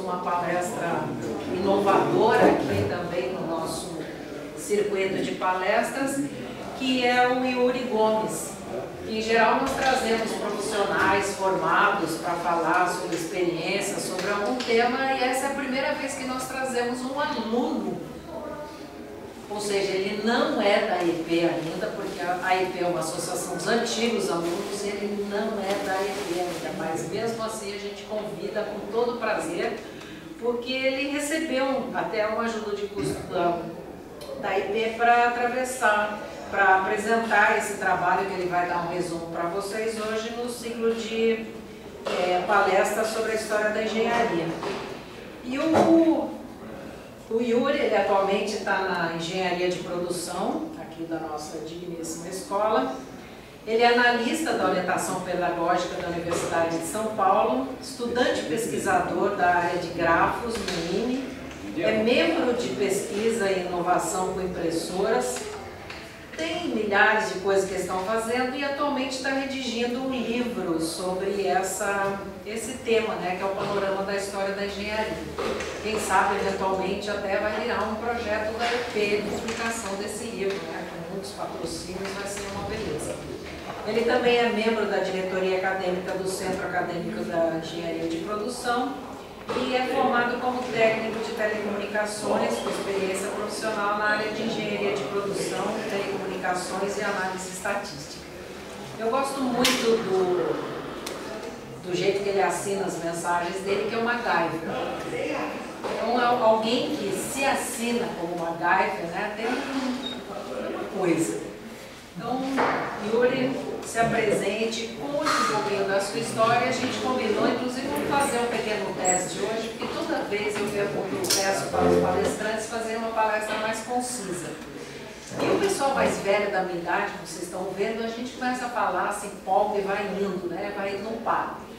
uma palestra inovadora aqui também no nosso circuito de palestras, que é o Yuri Gomes. Em geral, nós trazemos profissionais formados para falar sobre experiência, sobre algum tema, e essa é a primeira vez que nós trazemos um aluno. Ou seja, ele não é da IP ainda, porque a IP é uma associação dos antigos alunos, e ele não é da IP ainda, mas mesmo assim a gente convida com todo prazer, porque ele recebeu até uma ajuda de custo da IP para atravessar, para apresentar esse trabalho, que ele vai dar um resumo para vocês hoje no ciclo de palestras sobre a história da engenharia. E o Yuri, ele atualmente está na engenharia de produção, aqui da nossa digníssima escola. Ele é analista da orientação pedagógica da Universidade de São Paulo, estudante pesquisador da área de grafos no INE, é membro de pesquisa e inovação com impressoras, tem milhares de coisas que estão fazendo e atualmente está redigindo um livro sobre esse tema, né, que é o panorama da história da engenharia. Quem sabe, eventualmente, até vai virar um projeto da EP de publicação desse livro, né, com muitos patrocínios, vai ser uma beleza. Ele também é membro da diretoria acadêmica do Centro Acadêmico da Engenharia de Produção e é formado como técnico de telecomunicações com experiência profissional na área de engenharia de produção, telecomunicações e análise estatística. Eu gosto muito do jeito que ele assina as mensagens dele, que é uma MacGyver. Então, alguém que se assina como MacGyver, né, tem uma coisa. Então, Yuri, se apresente, conte um pouquinho da sua história. A gente combinou, inclusive, vamos fazer um pequeno teste hoje, porque toda vez eu peço para os palestrantes fazerem uma palestra mais concisa. E o pessoal mais velho da minha idade, como vocês estão vendo, a gente começa a falar, se empolga e vai indo, né? Não para.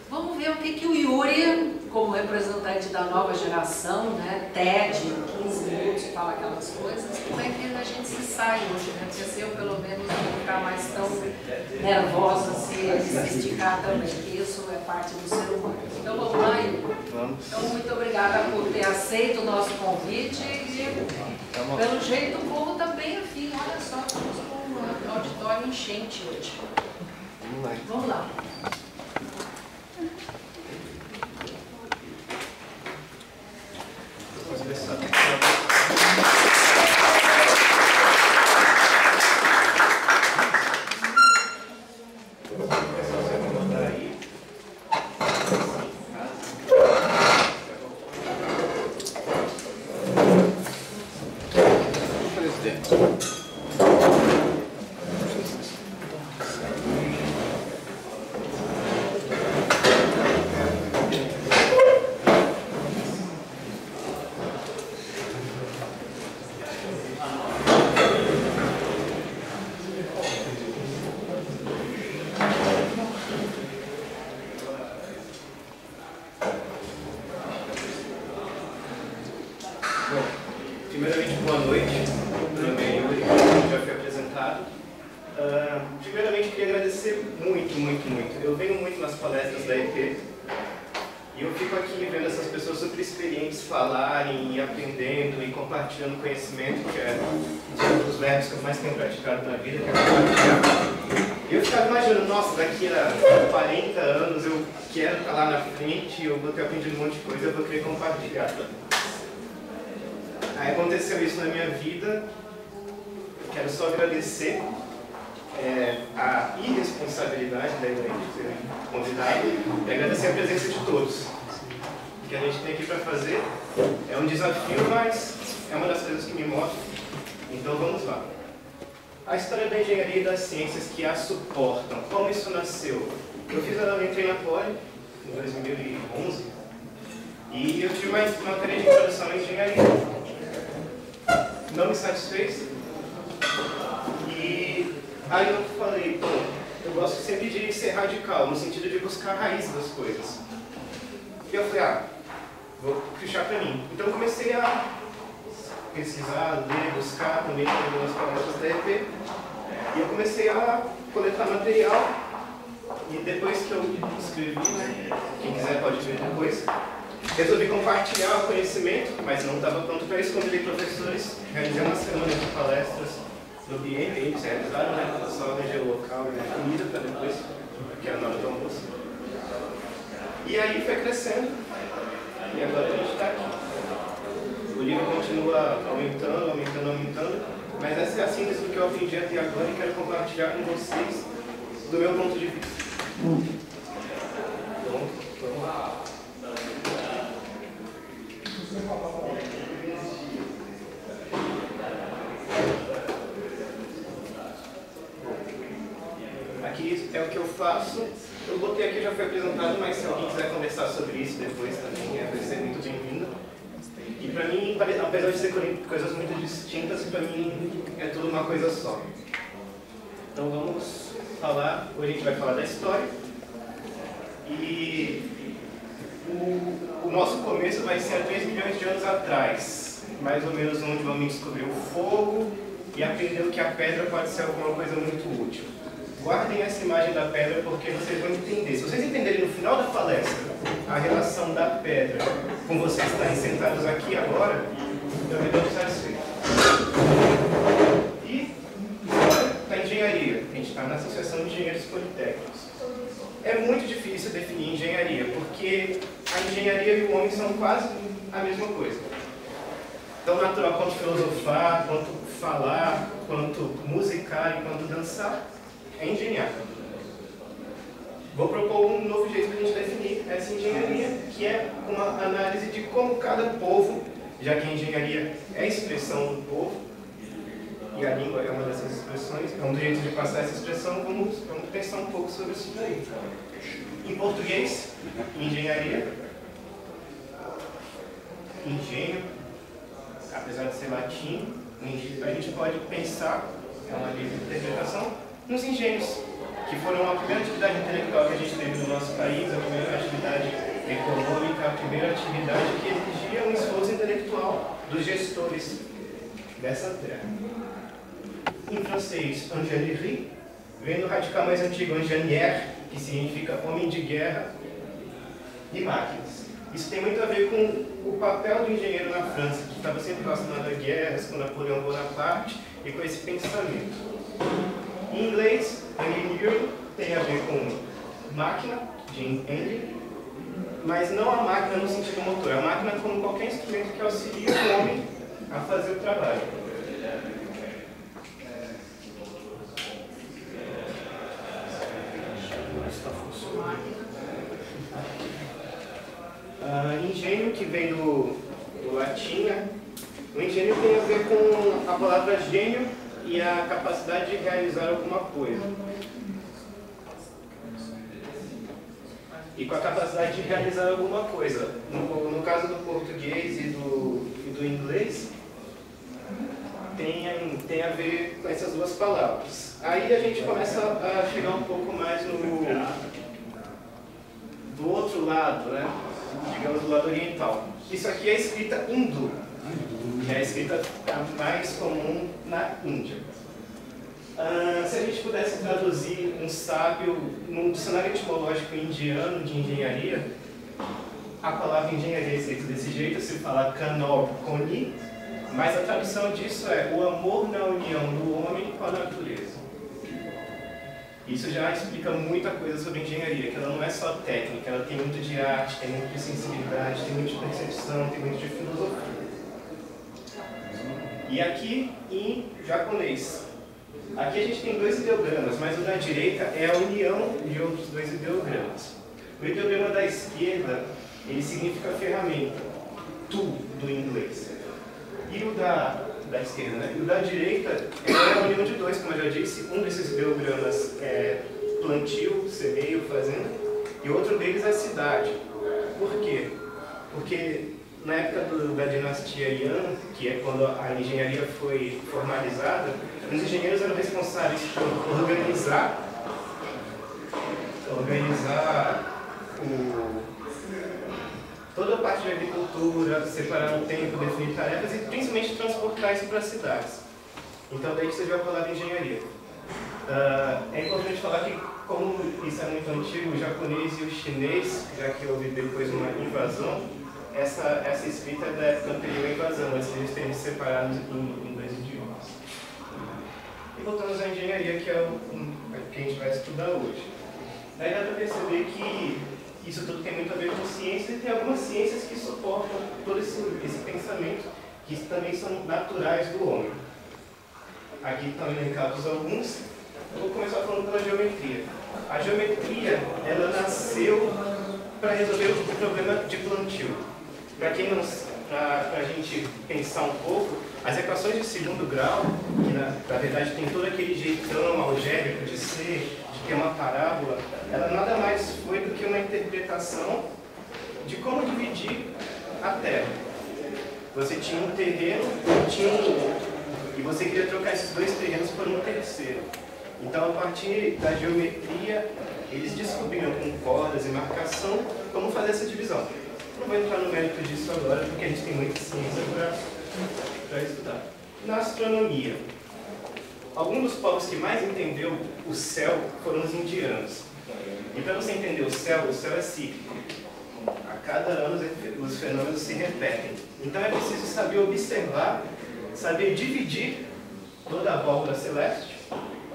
Vamos ver o que o Yuri, como representante da nova geração, né, TED, 15 minutos, fala aquelas coisas, como é que a gente se sai hoje, né? Porque se eu, pelo menos, não ficar mais tão nervosa, se esticar também, que isso é parte do ser humano. Então, vamos lá, Yuri? Então, muito obrigada por ter aceito o nosso convite e, pelo jeito, o povo está bem afim. Olha só, estamos com um auditório enchente hoje. Vamos lá. Primeiramente, boa noite. Meu nome é Yuri, já fui apresentado. Primeiramente, queria agradecer muito. Eu venho muito nas palestras da EP e eu fico aqui vendo essas pessoas super experientes falarem e aprendendo e compartilhando conhecimento, que é um dos verbos que eu mais tenho praticado na vida, que é compartilhar. E eu ficava imaginando, nossa, daqui a 40 anos eu quero estar lá na frente, eu vou ter aprendido um monte de coisa, eu vou querer compartilhar. Aí aconteceu isso na minha vida. Eu quero só agradecer a irresponsabilidade da Elaine de ter me convidado e agradecer a presença de todos. O que a gente tem aqui para fazer é um desafio, mas é uma das coisas que me mostra. Então vamos lá. A história da engenharia e das ciências que a suportam. Como isso nasceu? Eu entrei na Poli em 2011 e eu tive uma matéria de introdução à engenharia. Não me satisfez. E aí eu falei, pô, eu gosto sempre de ser radical, no sentido de buscar a raiz das coisas. E eu falei, vou puxar pra mim. Então eu comecei a pesquisar, ler, buscar também algumas palestras da EP. E eu comecei a coletar material. E depois que eu escrevi, né, quem quiser pode ver depois, resolvi compartilhar o conhecimento, mas não estava pronto para isso. Convidei professores, realizei uma semana de palestras no biênio, eles realizaram, né? Só arranjei o local e a comida para depois, que era na hora do almoço. E aí foi crescendo, e agora a gente está aqui. O livro continua aumentando, mas essa é a síntese do que eu aprendi até agora e quero compartilhar com vocês do meu ponto de vista. Então, vamos lá. Aqui é o que eu faço. Eu botei aqui, já foi apresentado, mas se alguém quiser conversar sobre isso depois também, vai ser muito bem-vindo. E para mim, apesar de ser coisas muito distintas, para mim é tudo uma coisa só. Então vamos falar, hoje a gente vai falar da história. E o nosso começo vai ser há 3 milhões de anos atrás, mais ou menos onde o homem descobriu o fogo e aprendeu que a pedra pode ser alguma coisa muito útil. Guardem essa imagem da pedra porque vocês vão entender. Se vocês entenderem no final da palestra a relação da pedra com vocês estarem sentados aqui agora, eu me dou satisfeito. E agora da engenharia. A gente está na Associação de Engenheiros Politécnicos. É muito difícil definir engenharia, porque a engenharia e o homem são quase a mesma coisa. Tão natural quanto filosofar, quanto falar, quanto musicar e quanto dançar, é engenhar. Vou propor um novo jeito de a gente definir essa engenharia, que é uma análise de como cada povo, já que a engenharia é a expressão do povo, e a língua é uma dessas expressões, é um dos jeitos de passar essa expressão, vamos pensar um pouco sobre isso daí. Em português, engenharia, engenho, apesar de ser latim, a gente pode pensar, é uma livre interpretação, nos engenhos, que foram a primeira atividade intelectual que a gente teve no nosso país, a primeira atividade econômica, a primeira atividade que exigia um esforço intelectual dos gestores dessa terra. Em francês, ingénierie, vem do radical mais antigo, ingénieur, que significa homem de guerra e máquinas. Isso tem muito a ver com o papel do engenheiro na França, que estava sempre relacionado a guerras, com Napoleão Bonaparte e com esse pensamento. Em inglês, engineering tem a ver com máquina, de engine, mas não a máquina no sentido motor, a máquina como qualquer instrumento que auxilia o homem a fazer o trabalho. Engenho, que vem do latim, né? O engenho tem a ver com a palavra gênio e a capacidade de realizar alguma coisa. E com a capacidade de realizar alguma coisa. No caso do português e do inglês, tem a ver com essas duas palavras. Aí a gente começa a chegar um pouco mais do outro lado, né? Digamos, do lado oriental. Isso aqui é a escrita hindu, que é a escrita mais comum na Índia. Se a gente pudesse traduzir um sábio num dicionário etimológico indiano de engenharia, a palavra engenharia é escrita desse jeito, se fala kanob koni, mas a tradução disso é o amor na união do homem com a natureza. Isso já explica muita coisa sobre engenharia, que ela não é só técnica, ela tem muito de arte, tem muito de sensibilidade, tem muito de percepção, tem muito de filosofia. E aqui em japonês. Aqui a gente tem 2 ideogramas, mas o da direita é a união de outros 2 ideogramas. O ideograma da esquerda, ele significa ferramenta, tool do inglês. E o da esquerda, né? E o da direita é a união de 2, como eu já disse. Um desses ideogramas é plantio, semeio, fazenda, e outro deles é cidade. Por quê? Porque na época da dinastia Yuan, que é quando a engenharia foi formalizada, os engenheiros eram responsáveis por organizar toda a parte de agricultura, separar o tempo, definir tarefas e principalmente transportar isso para as cidades. Então daí que você já vai falar de engenharia. É importante falar que, como isso é muito antigo, o japonês e o chinês, já que houve depois uma invasão, essa escrita é da época anterior à invasão, antes de eles terem separados em dois idiomas. E voltamos à engenharia, que é o que a gente vai estudar hoje. Daí dá para perceber que isso tudo tem muito a ver com ciência, e tem algumas ciências que suportam todo esse pensamento, que também são naturais do homem. Aqui estão elencados alguns. Eu vou começar falando pela geometria. A geometria, ela nasceu para resolver o problema de plantio. Para a gente pensar um pouco, as equações de segundo grau, que na verdade tem todo aquele jeitão algébrico de ser, de ter uma parábola, ela nada mais foi do que uma interpretação de como dividir a Terra. Você tinha um terreno e você queria trocar esses dois terrenos por um terceiro. Então, a partir da geometria, eles descobriram com cordas e marcação como fazer essa divisão. Não vou entrar no mérito disso agora, porque a gente tem muita ciência para estudar. Na astronomia, alguns dos povos que mais entendeu o céu foram os indianos. E para você entender o céu é cíclico. A cada ano os fenômenos se repetem. Então é preciso saber observar, saber dividir toda a válvula celeste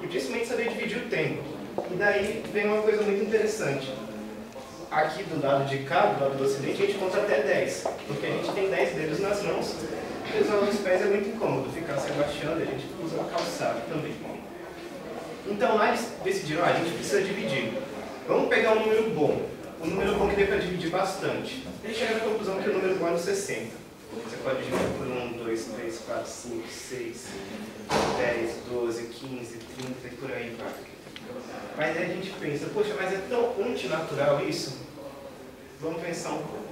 e principalmente saber dividir o tempo. E daí vem uma coisa muito interessante. Aqui do lado de cá, do lado do ocidente, a gente conta até 10, porque a gente tem 10 dedos nas mãos, e usar os pés é muito incômodo, ficar se abaixando, a gente usa uma calçada também. Então lá eles decidiram, a gente precisa dividir. Vamos pegar um número bom que dê para dividir bastante. Eles chegaram à conclusão que o número bom é no 60. Você pode dividir por 1, 2, 3, 4, 5, 6, 10, 12, 15, 30 e por aí vai. Mas aí a gente pensa, poxa, mas é tão antinatural isso? Vamos pensar um pouco.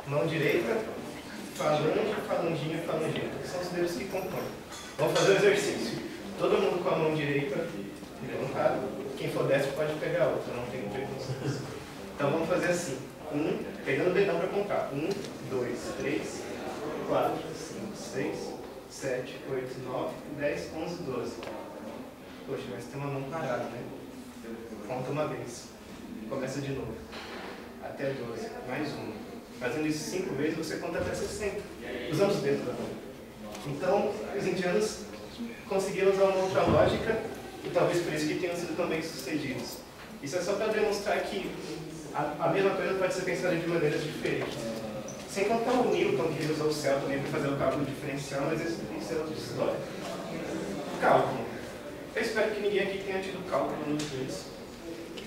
Mão direita, falange, falangina, falangeta, que são os dedos que compõem. Vamos fazer o exercício. Todo mundo com a mão direita levantada. Quem for destro pode pegar a outra, não tem preconceito. Então vamos fazer assim. Pegando o dedão para contar. 1, 2, 3, 4, 5, 6, 7, 8, 9, 10, 11, 12. Poxa, mas tem uma mão parada, né? Conta uma vez. Começa de novo. Até 12. Mais uma. Fazendo isso 5 vezes, você conta até 60. Usando os dedos da mão. Então, os indianos conseguiram usar uma outra lógica e talvez por isso que tenham sido também sucedidos. Isso é só para demonstrar que a mesma coisa pode ser pensada de maneiras diferentes. Sem contar o Newton, que usou o céu também para fazer o cálculo diferencial, mas isso é outra história. Cálculo. Eu espero que ninguém aqui tenha tido cálculo no curso.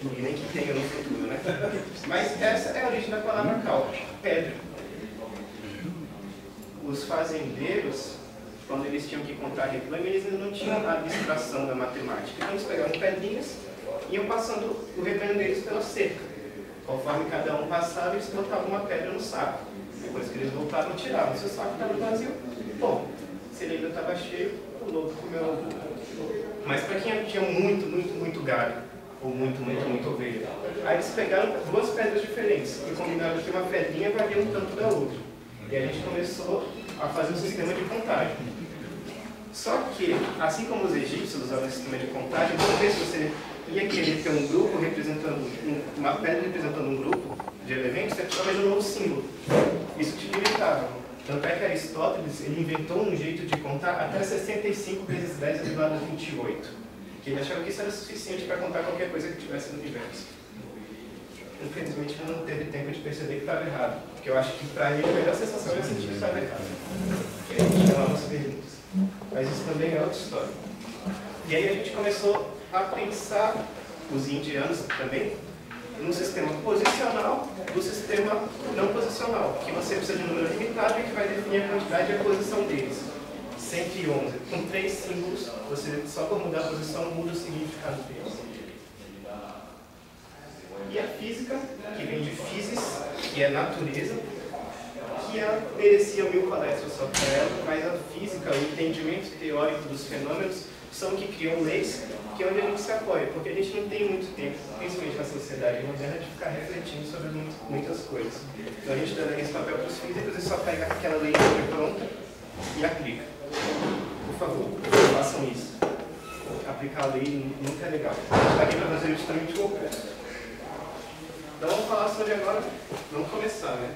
E nem que tenha no futuro, né? Mas essa é a origem da palavra cálculo. Pedra. Os fazendeiros, quando eles tinham que contar reclame, eles ainda não tinham a abstração da matemática. Então eles pegavam pedrinhas e iam passando o reclame deles pela cerca. Conforme cada um passava, eles botavam uma pedra no saco. Depois que eles voltavam, tiravam. Se o saco estava vazio, bom, se ele ainda estava cheio, o lobo comeu o burro. Mas para quem tinha muito gado, ou muito ovelha, aí eles pegaram 2 pedras diferentes e combinaram que uma pedrinha valia um tanto da outra. E a gente começou a fazer um sistema de contagem. Só que, assim como os egípcios usavam esse sistema de contagem, toda vez que você ia querer ter um grupo representando, uma pedra representando um grupo de elementos, você precisava de um novo símbolo. Isso te limitava. Tanto é que Aristóteles ele inventou um jeito de contar até 65 vezes 10 elevado a 28. Que ele achava que isso era suficiente para contar qualquer coisa que tivesse no universo. Infelizmente, ele não teve tempo de perceber que estava errado. Porque eu acho que para ele a melhor sensação era sentir que estava errado. E aí a gente chamava as perguntas. Mas isso também é outra história. E aí a gente começou a pensar, os indianos também, no sistema posicional do sistema não posicional, que você precisa de um número limitado e que vai definir a quantidade e a posição deles. 111. Com 3 símbolos, você só por mudar a posição muda o significado deles. E a física, que vem de physis, que é natureza, que ela merecia 1000 palestras só para ela, mas a física, o entendimento teórico dos fenômenos, são que criam leis, que é onde a gente se apoia, porque a gente não tem muito tempo, principalmente na sociedade moderna, de ficar refletindo sobre muitas coisas. Então a gente delega esse papel para os físicos e só pega aquela lei pronta e aplica. Por favor, façam isso. Aplicar a lei nunca é legal. A gente está aqui para fazer justamente o oposto. Então vamos falar sobre agora, vamos começar, né?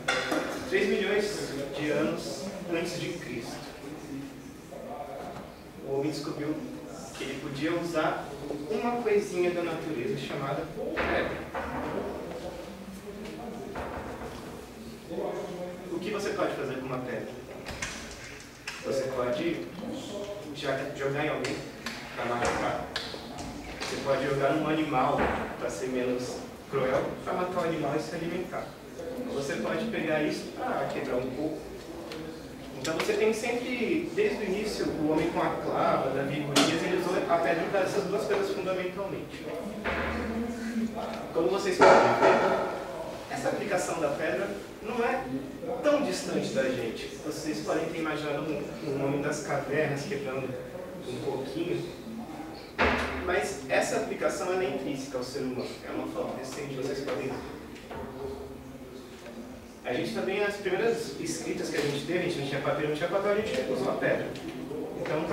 3 milhões de anos antes de Cristo. O homem descobriu que ele podia usar uma coisinha da natureza chamada pedra. O que você pode fazer com uma pedra? Você pode jogar em alguém para machucar. Você pode jogar num animal para ser menos cruel, para matar o animal e se alimentar. Você pode pegar isso para quebrar um pouco. Então você tem sempre, desde o início, o homem com a clava, Davi e Golias, ele usou a pedra para essas duas coisas fundamentalmente. Como vocês podem ver, essa aplicação da pedra não é tão distante da gente. Vocês podem ter imaginado um homem das cavernas quebrando um pouquinho, mas essa aplicação ela é intrínseca ao ser humano. É uma forma recente, vocês podem ver. A gente também, as primeiras escritas que a gente teve, a gente não tinha papel, a gente usou a pedra. Então,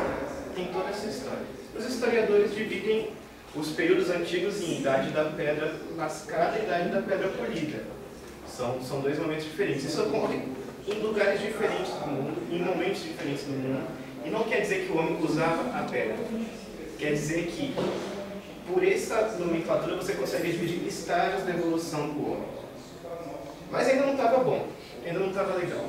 tem toda essa história. Os historiadores dividem os períodos antigos em idade da pedra lascada e idade da pedra polida. São dois momentos diferentes. Isso ocorre em lugares diferentes do mundo, em momentos diferentes do mundo. E não quer dizer que o homem usava a pedra. Quer dizer que, por essa nomenclatura, você consegue dividir estágios da evolução do homem. Mas ainda não estava bom, ainda não estava legal.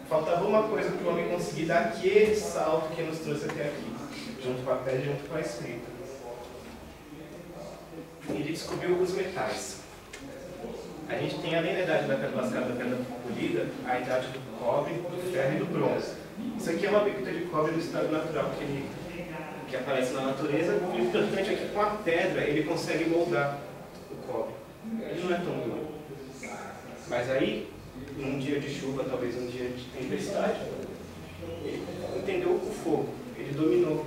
Faltava uma coisa para o homem conseguir dar aquele salto que nos trouxe até aqui, junto com a pedra e junto com a escrita. Ele descobriu os metais. A gente tem, além da idade da pedra lascada e da pedra polida, a idade do cobre, do ferro e do bronze. Isso aqui é uma bicuda de cobre no estado natural que aparece na natureza. E o importante é que com a pedra ele consegue moldar o cobre. Ele não é tão duro. Mas aí, num dia de chuva, talvez um dia de tempestade, ele entendeu o fogo, ele dominou.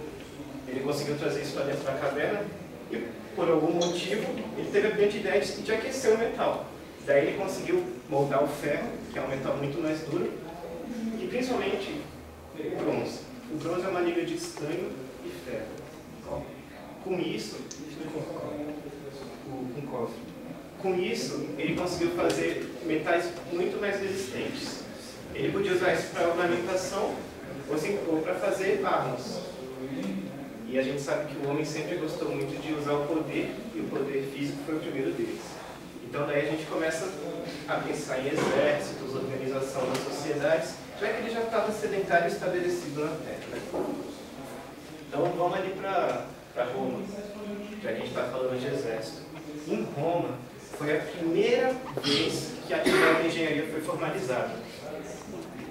Ele conseguiu trazer isso para dentro da caverna e, por algum motivo, ele teve a brilhante ideia de aquecer o metal. Daí ele conseguiu moldar o ferro, que é um metal muito mais duro, e principalmente o bronze. O bronze é uma liga de estanho e ferro. Com isso, com cobre. Com isso, ele conseguiu fazer metais muito mais resistentes. Ele podia usar isso para ornamentação ou para fazer armas. E a gente sabe que o homem sempre gostou muito de usar o poder, e o poder físico foi o primeiro deles. Então daí a gente começa a pensar em exércitos, organização das sociedades, já que ele já estava sedentário e estabelecido na Terra. Então vamos ali para Roma, já que a gente está falando de exército. Em Roma, foi a primeira vez que a atividade de engenharia foi formalizada.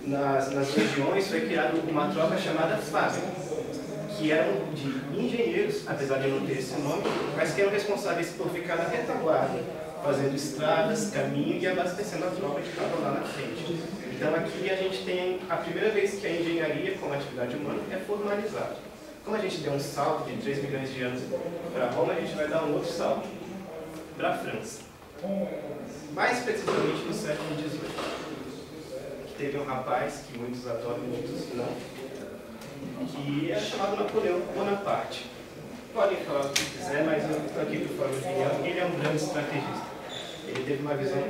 Nas regiões foi criada uma tropa chamada Fábrica, que eram de engenheiros, apesar de não ter esse nome, mas que eram responsáveis por ficar na retaguarda, fazendo estradas, caminho e abastecendo a tropa que estava lá na frente. Então aqui a gente tem a primeira vez que a engenharia como atividade humana é formalizada. Como a gente deu um salto de 3 milhões de anos para Roma, a gente vai dar um outro salto para a França. Mais precisamente no século XVIII, que teve um rapaz que muitos adoram e muitos não, que era chamado Napoleão Bonaparte. Podem falar o que quiser, mas eu estou aqui por forma de opinião. Ele é um grande estrategista. Ele teve uma visão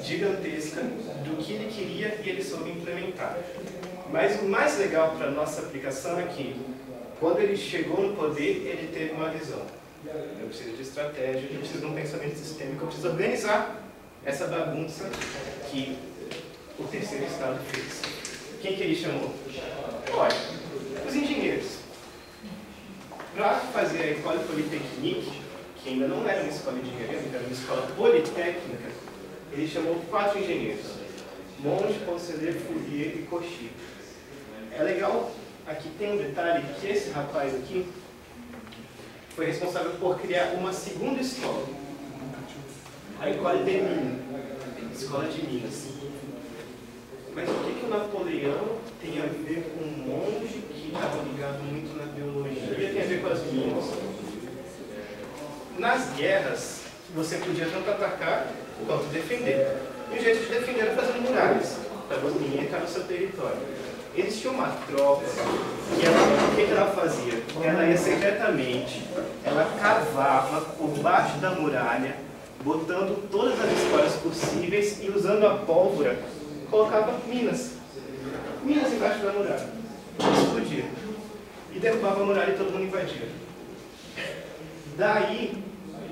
gigantesca do que ele queria e ele soube implementar. Mas o mais legal para a nossa aplicação é que, quando ele chegou no poder, ele teve uma visão. Eu preciso de estratégia, eu preciso de um pensamento sistêmico, eu preciso organizar essa bagunça que o terceiro estado fez. Quem que ele chamou? Olha, os engenheiros. Para fazer a École Polytechnique, que ainda não era uma escola de engenharia, era uma escola politécnica, ele chamou 4 engenheiros: Monge, Poncelet, Fourier e Cauchy. É legal, aqui tem um detalhe, que esse rapaz aqui foi responsável por criar uma segunda escola, a École des Mines, Escola de Minas. Mas o que o Napoleão tem a ver com um monge que estava ligado muito na biologia, tem a ver com as minas? Nas guerras, você podia tanto atacar quanto defender. E o jeito de defender era fazendo muralhas, para ninguém entrar no seu território. Eles tinham uma tropa que o que ela fazia? Ela ia secretamente, ela cavava por baixo da muralha botando todas as esporas possíveis e usando a pólvora, colocava minas embaixo da muralha, explodia, e derrubava a muralha e todo mundo invadia. Daí,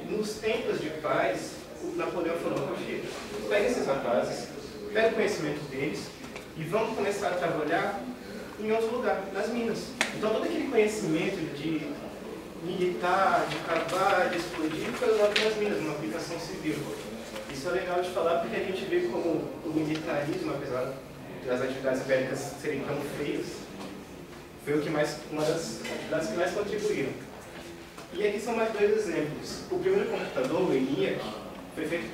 nos tempos de paz, o Napoleão falou: filho, pega esses rapazes, pega o conhecimento deles e vamos começar a trabalhar em outro lugar, nas minas. Então todo aquele conhecimento de militar, de cavar, de explodir, foi usado nas minas, numa aplicação civil. Isso é legal de falar porque a gente vê como o militarismo, apesar das atividades bélicas serem tão feias, foi uma das que mais contribuíram. E aqui são mais dois exemplos. O primeiro computador, o ENIAC, foi feito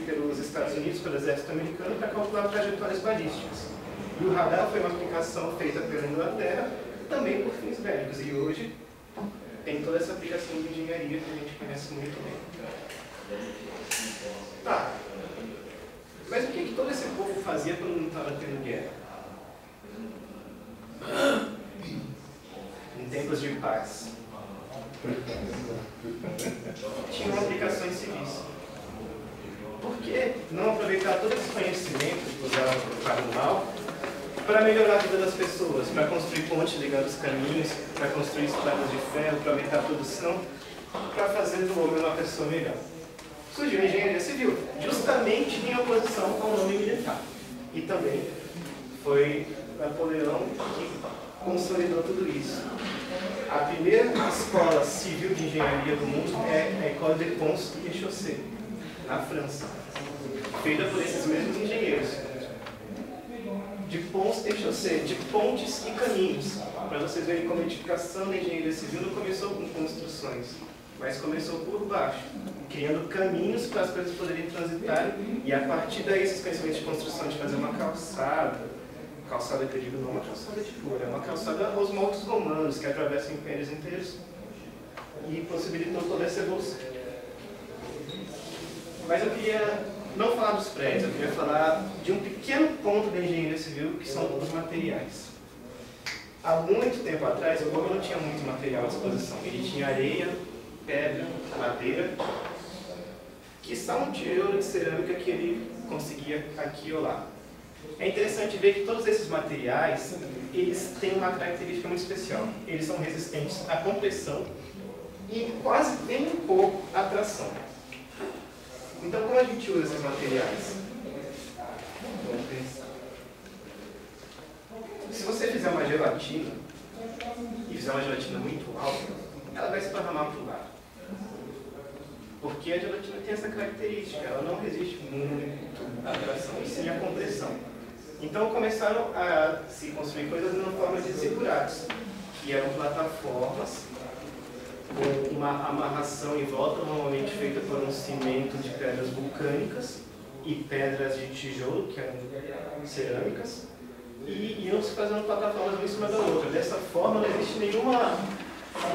pelos Estados Unidos, pelo exército americano, para calcular trajetórias balísticas. E o radar foi uma aplicação feita pela Inglaterra, também por fins bélicos. E hoje tem toda essa aplicação de engenharia que a gente conhece muito bem. Tá. Mas o que todo esse povo fazia quando não estava tendo guerra? Em tempos de paz. Tinham aplicações civis. Por que não aproveitar todo esse conhecimento usado para o mal para melhorar a vida das pessoas, para construir pontes ligando os caminhos, para construir estradas de ferro, para aumentar a produção, para fazer do homem uma pessoa melhor? Surgiu a engenharia civil, justamente em oposição ao nome militar. E também foi Napoleão que consolidou tudo isso. A primeira escola civil de engenharia do mundo é a École de Ponts et Chaussées, na França, feita por esses mesmos engenheiros. De ponts et chaussées, de pontes e caminhos, para vocês verem como a edificação da engenharia civil não começou com construções, mas começou por baixo, criando caminhos para as coisas poderem transitar, e a partir daí esses conhecimentos de construção, de fazer uma calçada que eu digo não é uma calçada de rua, é uma calçada aos moldes romanos, que atravessam impérios inteiros, e possibilitou toda essa evolução. Mas eu queria não falar dos prédios, eu queria falar de um pequeno ponto da engenharia civil, que são os materiais. Há muito tempo atrás, o povo não tinha muito material à disposição. Ele tinha areia, pedra, madeira, quiçá um tijolo de cerâmica que ele conseguia aqui ou lá. É interessante ver que todos esses materiais, eles têm uma característica muito especial. Eles são resistentes à compressão e quase bem pouco à tração. Então, como a gente usa esses materiais? Se você fizer uma gelatina, e fizer uma gelatina muito alta, ela vai se esparramar para o lado. Porque a gelatina tem essa característica, ela não resiste muito à tração, e sim à compressão. Então começaram a se construir coisas na forma de zigurates, que eram plataformas com uma amarração em volta, normalmente feita por um cimento de pedras vulcânicas e pedras de tijolo, que eram cerâmicas, e iam se fazendo plataformas uma em cima da outra. Dessa forma não existe nenhuma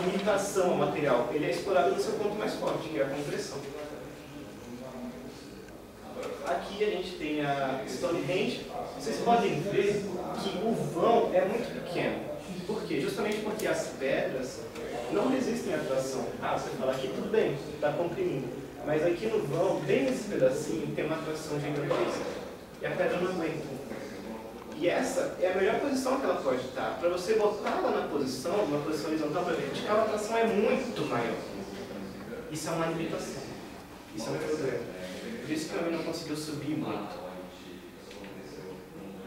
limitação ao material, ele é explorado no seu ponto mais forte, que é a compressão. Aqui a gente tem a Stonehenge. Vocês podem ver que o vão é muito pequeno. Por quê? Justamente porque as pedras não resistem à tração. Ah, você fala aqui, tudo bem, está comprimindo. Mas aqui no vão, bem nesse pedacinho, tem uma tração gigantesca. E a pedra não aguenta. E essa é a melhor posição que ela pode estar. Para você botá-la na posição, uma posição horizontal para vertical, a tração é muito maior. Isso é uma limitação. Isso é um problema. Por isso que o homem não conseguiu subir muito.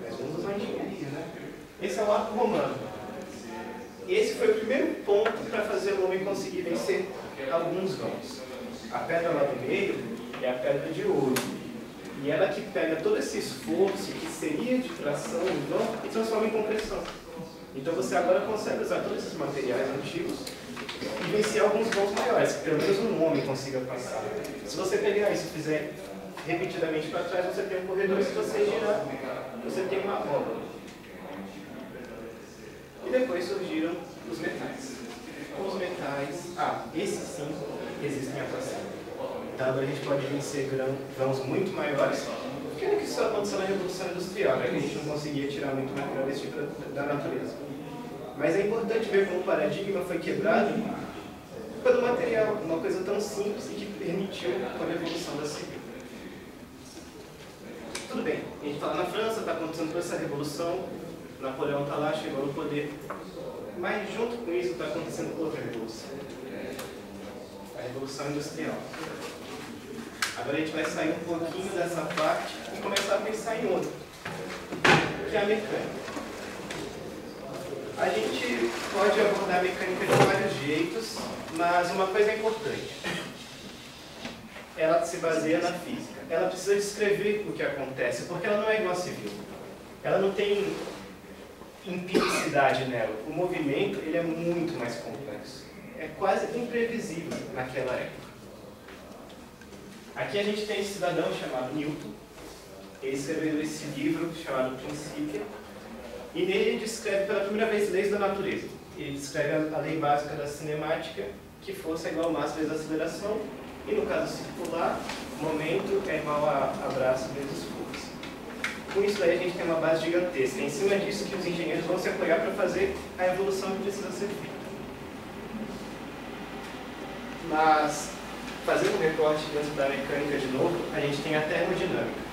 Mas vamos usar a engenharia, né? Esse é o arco romano. Esse foi o primeiro ponto para fazer o homem conseguir vencer alguns vãos. A pedra lá do meio é a pedra de ouro. E ela que pega todo esse esforço que seria de tração em vão e transforma em compressão. Então você agora consegue usar todos esses materiais antigos e vencer alguns vãos maiores, que pelo menos um homem consiga passar. Se você pegar isso e fizer repetidamente para trás, você tem um corredor, e se você girar, você tem uma roda. E depois surgiram os metais. Os metais, esses sim resistem à tração. Então a gente pode vencer vãos muito maiores, porque não que isso aconteceu na Revolução Industrial, né? Que a gente não conseguia tirar muito material desse tipo da natureza. Mas é importante ver como o paradigma foi quebrado pelo material, uma coisa tão simples e que permitiu a evolução da civil. Tudo bem, a gente está lá na França, está acontecendo toda essa revolução, Napoleão está lá, chegou no poder, mas junto com isso está acontecendo outra revolução, a Revolução Industrial. Agora a gente vai sair um pouquinho dessa parte e começar a pensar em outra, que é a mecânica. A gente pode abordar a mecânica de vários jeitos, mas uma coisa é importante. Ela se baseia na física. Ela precisa descrever o que acontece, porque ela não é igual à civil. Ela não tem empiricidade nela. O movimento ele é muito mais complexo. É quase imprevisível naquela época. Aqui a gente tem esse cidadão chamado Newton. Ele escreveu esse livro chamado Principia. E nele ele descreve pela primeira vez leis da natureza. Ele descreve a lei básica da cinemática, que força é igual a massa vezes aceleração, e no caso circular, momento é igual a braço vezes força. Com isso daí a gente tem uma base gigantesca. É em cima disso que os engenheiros vão se apoiar para fazer a evolução que precisa ser feita. Mas, fazendo um recorte dentro da mecânica de novo, a gente tem a termodinâmica.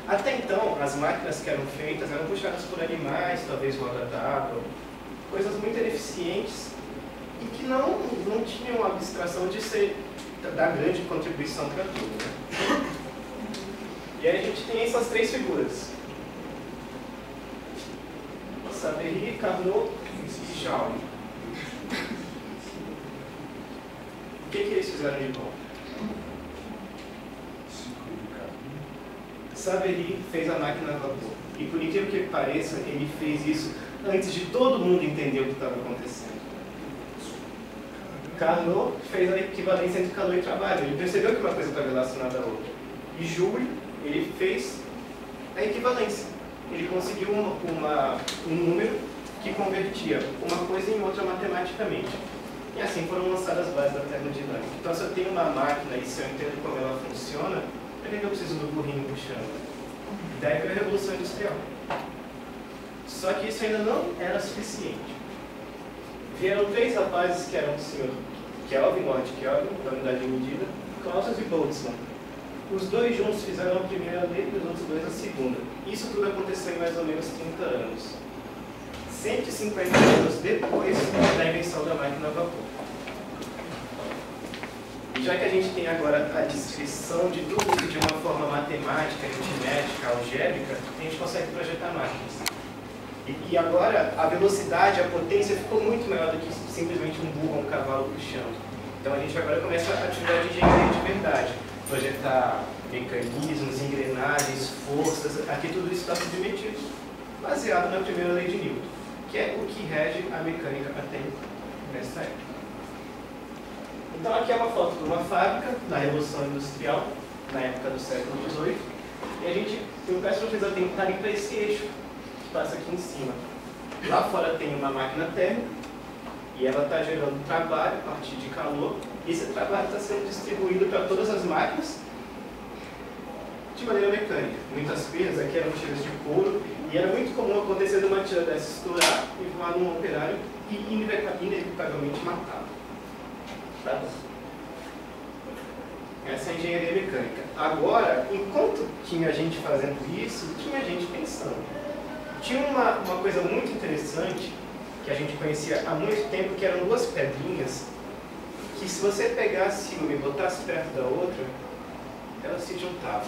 Até então, as máquinas que eram feitas eram puxadas por animais, talvez roda d'água, coisas muito ineficientes e que não tinham a abstração de ser da grande contribuição para tudo. Né? E aí a gente tem essas três figuras. Savary, Carnot e Joule. O que eles fizeram de bom? Savary fez a máquina a vapor. E por incrível que pareça, ele fez isso antes de todo mundo entender o que estava acontecendo. Carnot fez a equivalência entre calor e trabalho. Ele percebeu que uma coisa estava relacionada à outra. E Joule, ele fez a equivalência. Ele conseguiu um número que convertia uma coisa em outra matematicamente. E assim foram lançadas as bases da termodinâmica. Então, se eu tenho uma máquina e se eu entendo como ela funciona, por que eu preciso do burrinho puxando? Daí veio a Revolução Industrial. Só que isso ainda não era suficiente. Vieram três rapazes que eram o senhor Kelvin, Lord Kelvin, da unidade de medida, Clausius e Boltzmann. Os dois juntos fizeram a primeira lei e os outros dois a segunda. Isso tudo aconteceu em mais ou menos 30 anos. 150 anos depois da invenção da máquina a vapor. E já que a gente tem agora a descrição de tudo isso de uma forma matemática, aritmética, algébrica, a gente consegue projetar máquinas. E agora a velocidade, a potência ficou muito maior do que simplesmente um burro ou um cavalo puxando. Então a gente agora começa a atividade de engenharia de verdade. Projetar mecanismos, engrenagens, forças, aqui tudo isso está submetido, baseado na primeira lei de Newton, que é o que rege a mecânica até nessa época. Então aqui é uma foto de uma fábrica na Revolução Industrial, na época do século XVIII, e eu peço para vocês atentarem para esse eixo que passa aqui em cima. Lá fora tem uma máquina térmica, e ela está gerando trabalho a partir de calor, e esse trabalho está sendo distribuído para todas as máquinas de maneira mecânica. Muitas pilhas aqui eram tiras de couro, e era muito comum acontecer de uma tira dessa estourar e voar num operário e inevitavelmente matá-lo. Tá? Essa é a engenharia mecânica. Agora, enquanto tinha gente fazendo isso, tinha gente pensando. Tinha uma coisa muito interessante que a gente conhecia há muito tempo, que eram duas pedrinhas que, se você pegasse uma e botasse perto da outra, elas se juntavam.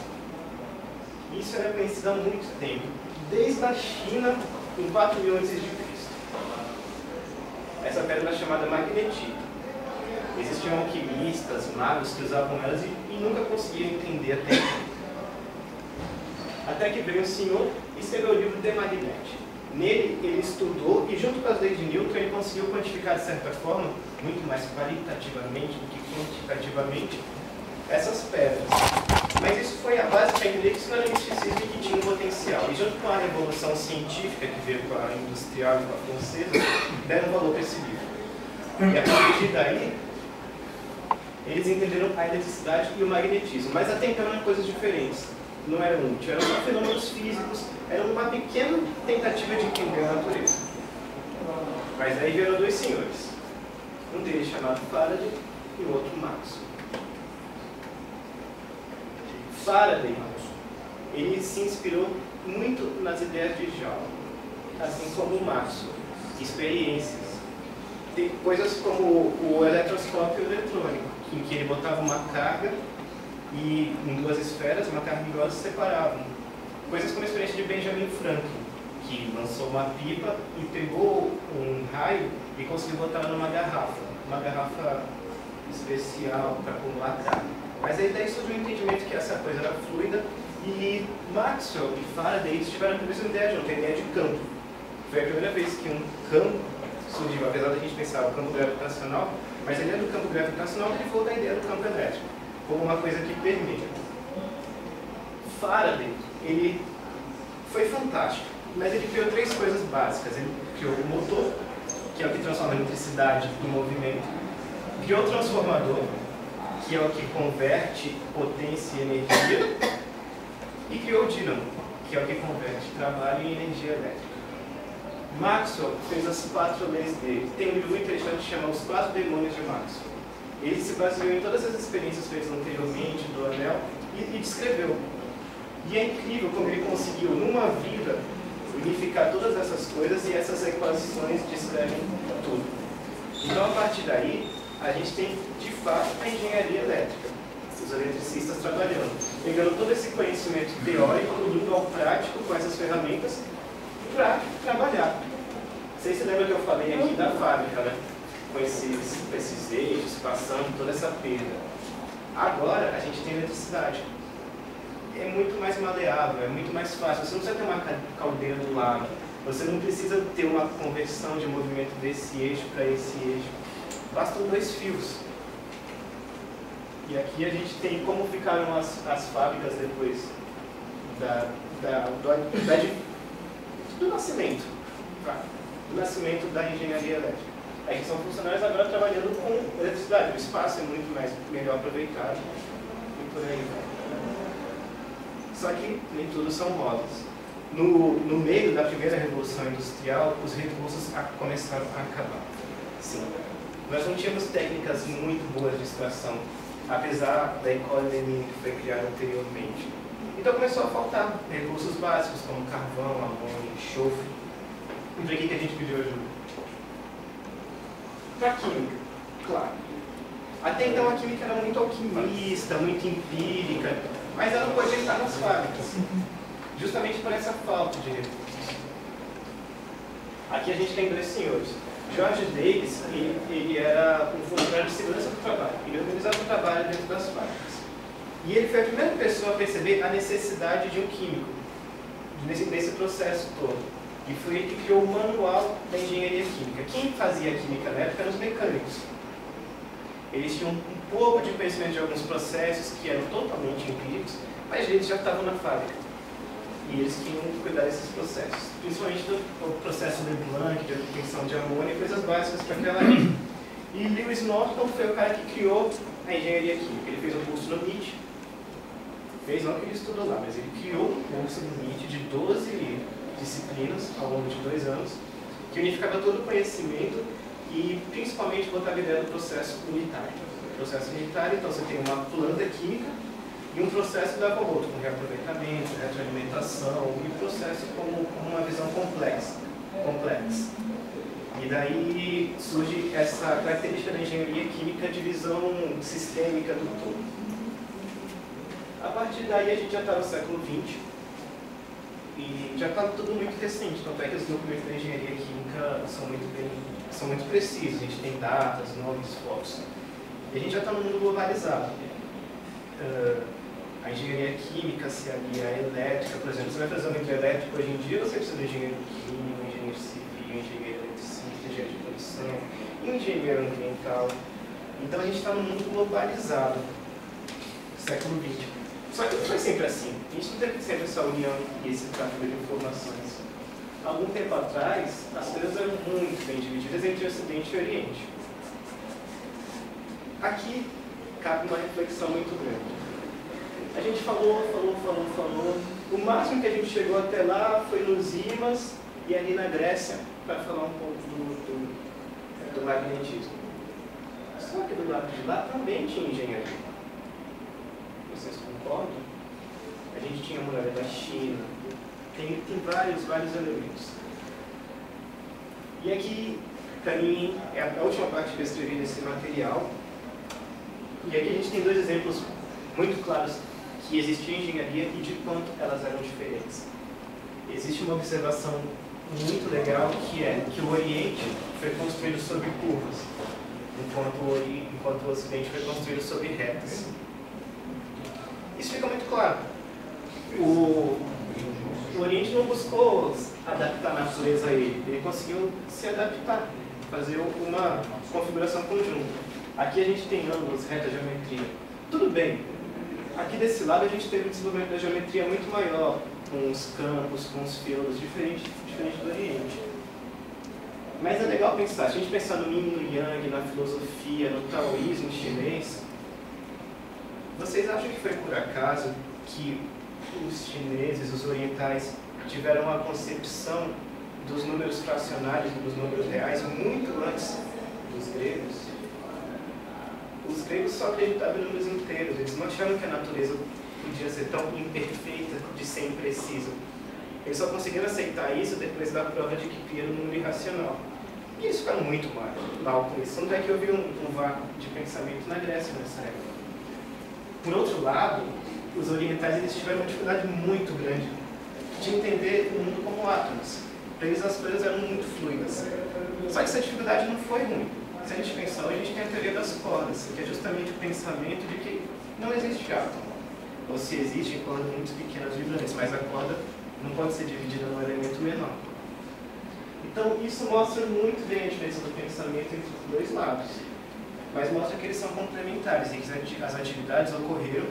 Isso era conhecido há muito tempo, desde a China, em 4000 a.C. Essa pedra era chamada magnetita. Existiam alquimistas, magos que usavam elas e nunca conseguiam entender até aqui. Até que veio um senhor e escreveu o livro De Magnete. Nele, ele estudou e, junto com as leis de Newton, ele conseguiu quantificar, de certa forma, muito mais qualitativamente do que quantitativamente, essas pedras. Mas isso foi a base para entender que isso não era misticismo e que tinha um potencial. E junto com a revolução científica que veio com a industrial e com a francesa, deram valor para esse livro. E a partir daí, eles entenderam a eletricidade e o magnetismo. Mas até então eram coisas diferentes. Não eram úteis, eram só fenômenos físicos, era uma pequena tentativa de entender a natureza. Mas aí vieram dois senhores. Um deles chamado Faraday e o outro Maxwell. Faraday, ele se inspirou muito nas ideias de Joule, assim como Maxwell, experiências. Tem coisas como o eletroscópio eletrônico, em que ele botava uma carga e em duas esferas, uma carga e duas se separavam. Coisas como a experiência de Benjamin Franklin, que lançou uma pipa e pegou um raio e conseguiu botar numa garrafa especial para acumular carga. Mas aí daí surgiu o entendimento que essa coisa era fluida e Maxwell e Faraday tiveram a mesma ideia junto, a ideia de campo. Foi a primeira vez que um campo surgiu, apesar da gente pensar o campo gravitacional, mas a ideia do campo gravitacional derivou da ideia do campo elétrico, como uma coisa que permeia. Faraday, ele foi fantástico, mas ele criou três coisas básicas. Ele criou o motor, que é o que transforma a eletricidade em movimento, criou o transformador, que é o que converte potência em energia, e criou o dínamo, que é o que converte trabalho em energia elétrica. Maxwell fez as 4 leis dele. Tem um livro muito interessante que chama Os 4 Demônios de Maxwell. Ele se baseou em todas as experiências feitas anteriormente do anel e descreveu. E é incrível como ele conseguiu, numa vida, unificar todas essas coisas e essas equações descrevem tudo. Então, a partir daí, a gente tem, de fato, a engenharia elétrica. Os eletricistas trabalhando, pegando todo esse conhecimento teórico, indo ao prático com essas ferramentas para trabalhar. Vocês se lembram que eu falei aqui da fábrica, né? Com esses eixos, passando toda essa perda. Agora, a gente tem eletricidade. É muito mais maleável, é muito mais fácil. Você não precisa ter uma caldeira do lado. Você não precisa ter uma conversão de movimento desse eixo para esse eixo. Bastam 2 fios. E aqui a gente tem como ficaram as fábricas depois do nascimento. Tá? Do nascimento da engenharia elétrica. Aí são funcionários agora trabalhando com eletricidade. O espaço é muito melhor aproveitado. E por aí vai. Só que nem tudo são rosas. No meio da primeira revolução industrial, os recursos começaram a acabar. Sim. Nós não tínhamos técnicas muito boas de extração, apesar da economia que foi criada anteriormente. Então começou a faltar recursos básicos, como carvão, amônia, enxofre. E para que a gente pediu ajuda? Para a química, claro. Até então a química era muito alquimista, muito empírica, mas ela não podia estar nas fábricas, justamente por essa falta de recursos. Aqui a gente tem 2 senhores. George Davis, ele era um funcionário de segurança do trabalho. Ele organizava o trabalho dentro das fábricas. E ele foi a primeira pessoa a perceber a necessidade de um químico, nesse processo todo. E foi ele que criou o manual da engenharia química. Quem fazia química na época eram os mecânicos. Eles tinham um pouco de conhecimento de alguns processos que eram totalmente empíricos, mas eles já estavam na fábrica. E eles tinham que cuidar desses processos, principalmente do processo de Leblanc, de obtenção de amônia, coisas básicas para aquela época. E Lewis Norton foi o cara que criou a engenharia química. Ele fez um curso no MIT, não que ele estudou lá, mas ele criou um curso no MIT de 12 disciplinas ao longo de 2 anos, que unificava todo o conhecimento e principalmente botava a ideia do processo unitário. O processo unitário, então você tem uma planta química e um processo leva ao outro, com reaproveitamento, retroalimentação, e o processo como uma visão complexa. E daí surge essa característica da engenharia química de visão sistêmica do todo. A partir daí a gente já está no século XX e já está tudo muito recente, tanto é que os documentos da engenharia química são muito precisos, a gente tem datas, nomes, fotos. E a gente já está num mundo globalizado. A engenharia química se alia à elétrica, por exemplo, você vai fazer um hidrelétrico hoje em dia, você precisa de engenheiro químico, engenheiro civil, engenheiro eletricista, engenheiro de produção, engenheiro ambiental. Então a gente está num mundo globalizado, século XX. Só que não foi sempre assim. A gente não teve sempre essa união e esse tráfego de informações. Há algum tempo atrás, as coisas eram muito bem divididas entre Ocidente e Oriente. Aqui cabe uma reflexão muito grande. A gente falou. O máximo que a gente chegou até lá foi nos ímãs e ali na Grécia, para falar um pouco do magnetismo. Só que do lado de lá também tinha engenharia. Vocês concordam? a gente tinha a muralha da China, tem vários elementos. E aqui, para mim, é a última parte que eu escrevi nesse material. E aqui a gente tem dois exemplos muito claros que existia engenharia e de quanto elas eram diferentes. Existe uma observação muito legal que é que o Oriente foi construído sobre curvas, enquanto o Ocidente foi construído sobre retas. Isso fica muito claro. O Oriente não buscou adaptar a natureza a ele conseguiu se adaptar, fazer uma configuração conjunta. Aqui a gente tem ângulos, reta, geometria. Tudo bem, aqui desse lado a gente teve um desenvolvimento da geometria muito maior, com os campos, com os feudos, diferente do Oriente. Mas é legal pensar, se a gente pensar no Yin e no Yang, na filosofia, no taoísmo chinês, vocês acham que foi por acaso que os chineses, os orientais, tiveram uma concepção dos números fracionários e dos números reais muito antes dos gregos? Os gregos só acreditavam em números inteiros, eles não achavam que a natureza podia ser tão imperfeita de ser imprecisa. Eles só conseguiram aceitar isso depois da prova de que pi era um número irracional. E eles ficaram muito mal com isso. Tanto é que houve um vácuo de pensamento na Grécia nessa época. Por outro lado, os orientais eles tiveram uma dificuldade muito grande de entender o mundo como átomos. Para eles as coisas eram muito fluidas. Só que essa dificuldade não foi ruim. Se a gente pensar, hoje a gente tem a teoria das cordas, que é justamente o pensamento de que não existe átomo. Ou se existem cordas muito pequenas vibrantes, mas a corda não pode ser dividida num elemento menor. Então, isso mostra muito bem a diferença do pensamento entre os dois lados. Mas mostra que eles são complementares e que as atividades ocorreram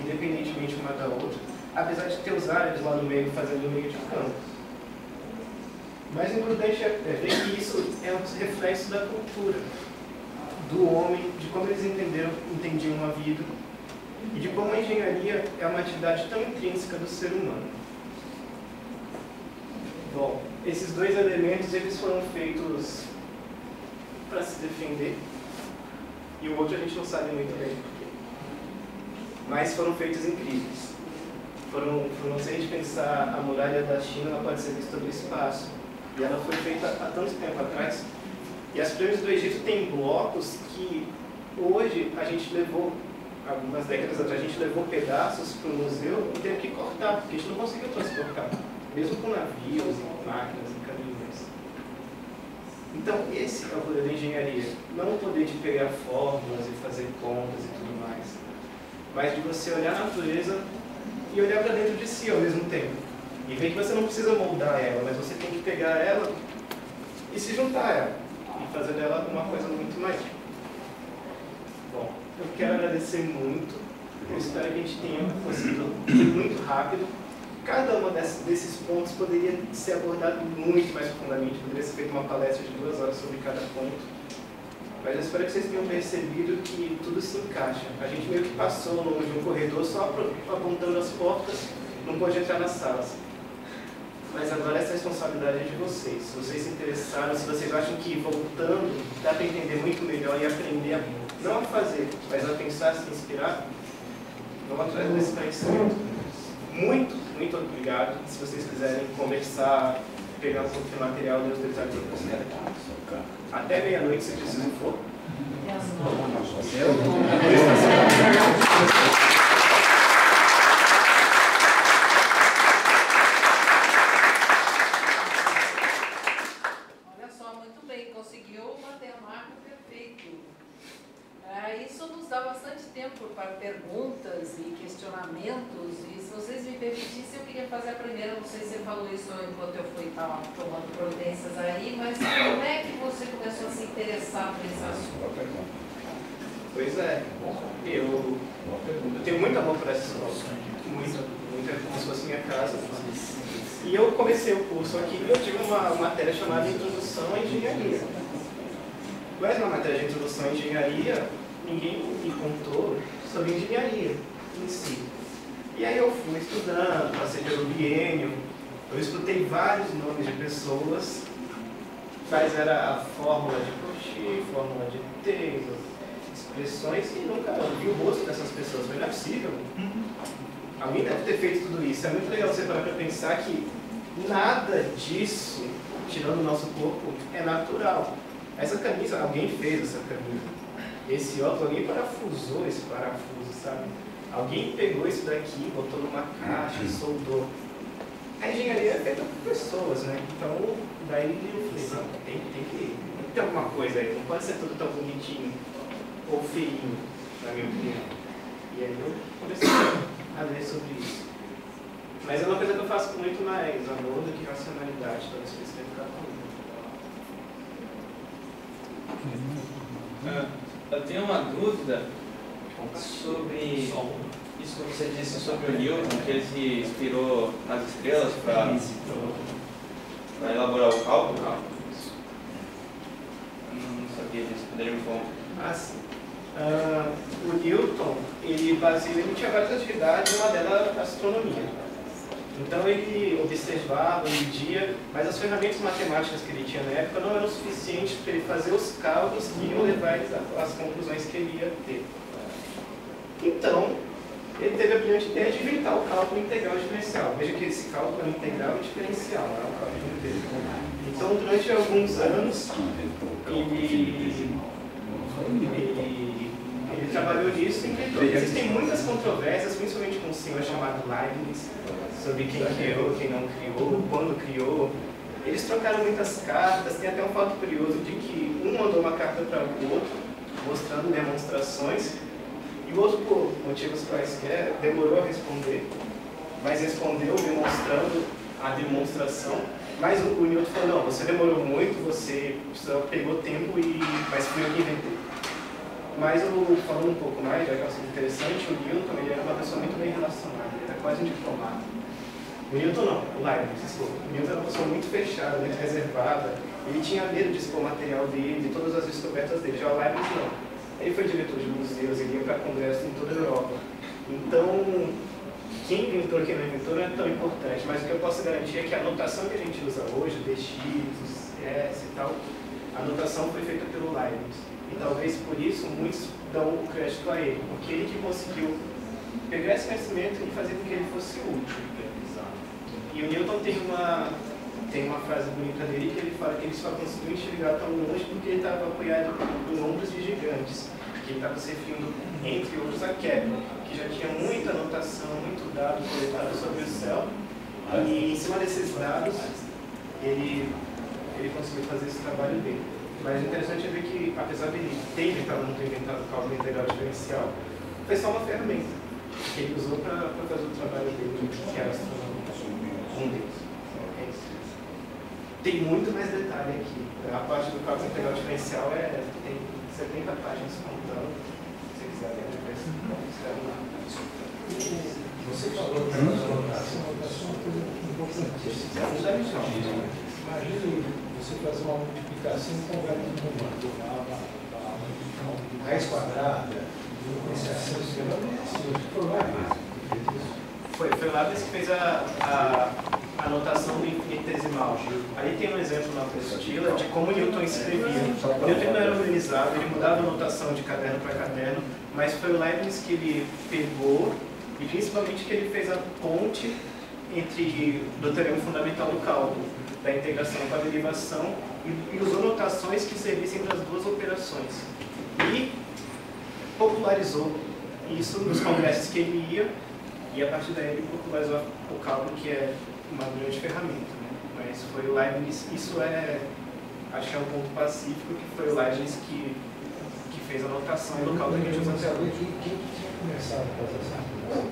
independentemente uma da outra, apesar de ter os áreas lá no meio fazendo o meio de campo. Mas o importante é ver que isso é um reflexo da cultura, do homem, de como eles entendiam a vida e de como a engenharia é uma atividade tão intrínseca do ser humano. Bom, esses dois elementos eles foram feitos para se defender e o outro a gente não sabe muito bem porquê. Mas foram feitos incríveis. Se a gente pensar, a muralha da China ela pode ser vista do espaço. E ela foi feita há tanto tempo atrás. E as pirâmides do Egito têm blocos que hoje a gente levou, algumas décadas atrás, a gente levou pedaços para o museu e teve que cortar, porque a gente não conseguiu transportar. Mesmo com navios, máquinas e caminhões. Então, esse é o poder da engenharia. Não o poder de pegar fórmulas e fazer contas e tudo mais. Mas de você olhar a natureza e olhar para dentro de si ao mesmo tempo. E ver que você não precisa moldar ela, mas você tem que pegar ela e se juntar a ela. E fazer dela uma coisa muito maior. Bom, eu quero agradecer muito. Eu espero que a gente tenha conseguido muito rápido. Cada um desses pontos poderia ser abordado muito mais profundamente. Poderia ser feita uma palestra de 2 horas sobre cada ponto. Mas eu espero que vocês tenham percebido que tudo se encaixa. A gente meio que passou ao longo de um corredor só apontando as portas, não pôde entrar nas salas. Mas agora essa responsabilidade é de vocês. Se vocês se interessaram, se vocês acham que voltando dá para entender muito melhor e aprender não a fazer, mas a pensar, se inspirar, vamos atrás desse conhecimento. Muito obrigado. Se vocês quiserem conversar, pegar um pouco de material, Deus detalhes eu considero. Até meia-noite, se preciso for. Olha só, muito bem, conseguiu bater a marca perfeito. Isso nos dá bastante tempo para perguntas e questionamentos. E se vocês me permitissem, eu queria fazer a primeira. Não sei se você falou isso enquanto eu fui tomando providências aí, mas como é que você começou a se interessar por esse assunto? Pois é, eu tenho muito amor por essa escola, muito, como se fosse minha casa. E eu comecei o curso aqui e eu tive uma matéria chamada Introdução à Engenharia. Mas na matéria de Introdução à Engenharia, ninguém me contou sobre engenharia em si. E aí eu fui estudando, passei pelo biênio, eu escutei vários nomes de pessoas, quais era a fórmula de Cauchy, fórmula de Taylor, expressões, e nunca vi o rosto dessas pessoas, mas não é possível. Alguém deve ter feito tudo isso. É muito legal você parar para pensar que nada disso, tirando o nosso corpo, é natural. Essa camisa, alguém fez essa camisa. Esse óculos, alguém parafusou esse parafuso, sabe? Alguém pegou isso daqui, botou numa caixa, soldou. A engenharia é feita por pessoas, né? Então, daí eu falei, não, tem que ter alguma coisa aí, não pode ser tudo tão bonitinho ou feinho, na minha opinião. E aí eu comecei a ler sobre isso. Mas é uma coisa que eu faço muito mais amor do que racionalidade, então isso precisa ficar comigo. Eu tenho uma dúvida sobre isso que você disse sobre o Newton, que ele se inspirou nas estrelas para elaborar o cálculo. Não sabia disso, poderia me falar? Sim. O Newton, ele tinha várias atividades, uma delas a astronomia. Então ele observava, media, mas as ferramentas matemáticas que ele tinha na época não eram suficientes para ele fazer os cálculos que iam levar ele às conclusões que ele ia ter. Então, ele teve a brilhante ideia de inventar o cálculo integral diferencial. Veja que esse cálculo é integral e diferencial, não é um cálculo integral. Então, durante alguns anos, ele trabalhou nisso e inventou. Existem muitas controvérsias, principalmente com um senhor chamado Leibniz, sobre quem criou, quem não criou, quando criou. Eles trocaram muitas cartas, tem até um fato curioso de que um mandou uma carta para o outro, mostrando demonstrações, e o outro, por motivos quaisquer, demorou a responder, mas respondeu demonstrando a demonstração. Mas o Newton falou, não, você demorou muito, você só pegou tempo, mas fui eu que inventei. Mas falando um pouco mais, já que é um assunto interessante, o Newton ele era uma pessoa muito bem relacionada, ele era quase um diplomata. O Newton não, o Leibniz, desculpa. O Newton era uma pessoa muito fechada, muito reservada, ele tinha medo de expor o material dele, de todas as descobertas dele. Já o Leibniz não. Ele foi diretor de museus, ele ia para congressos em toda a Europa. Então, quem inventou e quem não inventou não é tão importante, mas o que eu posso garantir é que a notação que a gente usa hoje, o DX, o CS e tal, a notação foi feita pelo Leibniz. E talvez por isso muitos dão o crédito a ele, porque ele que conseguiu pegar esse conhecimento e fazer com que ele fosse útil. E o Newton tem uma frase bonita dele que ele fala que ele só conseguiu enxergar tão longe porque ele estava apoiado em ombros de gigantes, que ele estava se referindo, entre outros, a Kepler, que já tinha muita anotação, muito dado coletado sobre o céu, e em cima desses dados ele conseguiu fazer esse trabalho dele. Mas o interessante é ver que, apesar de ele ter inventado, não ter inventado o cálculo integral diferencial, foi só uma ferramenta que ele usou para fazer o trabalho dele, que era astronomia. Um deles. Tem muito mais detalhe aqui. A parte do cálculo integral diferencial tem 70 páginas contando. Se quiser ler, escreve lá. Você falou da anotação é uma coisa importantíssima. Imagine você fazer uma multiplicação com o valor humano, uma raiz quadrada, Foi o Leibniz que fez a anotação do infinitesimal. Aí tem um exemplo na apostila de como Newton escrevia. Newton não era organizado, ele mudava a anotação de caderno para caderno, mas foi o Leibniz que ele pegou e principalmente que ele fez a ponte entre do teorema fundamental do cálculo, da integração com a derivação, e usou notações que servissem para as duas operações. E popularizou isso nos congressos que ele ia, e a partir daí ele popularizou o cálculo, que é uma grande ferramenta. Né? Mas foi o Leibniz, acho que é um ponto pacífico, que foi o Leibniz que fez a notação do cálculo que a gente usa até hoje. Quem tinha começado a fazer essa coisa?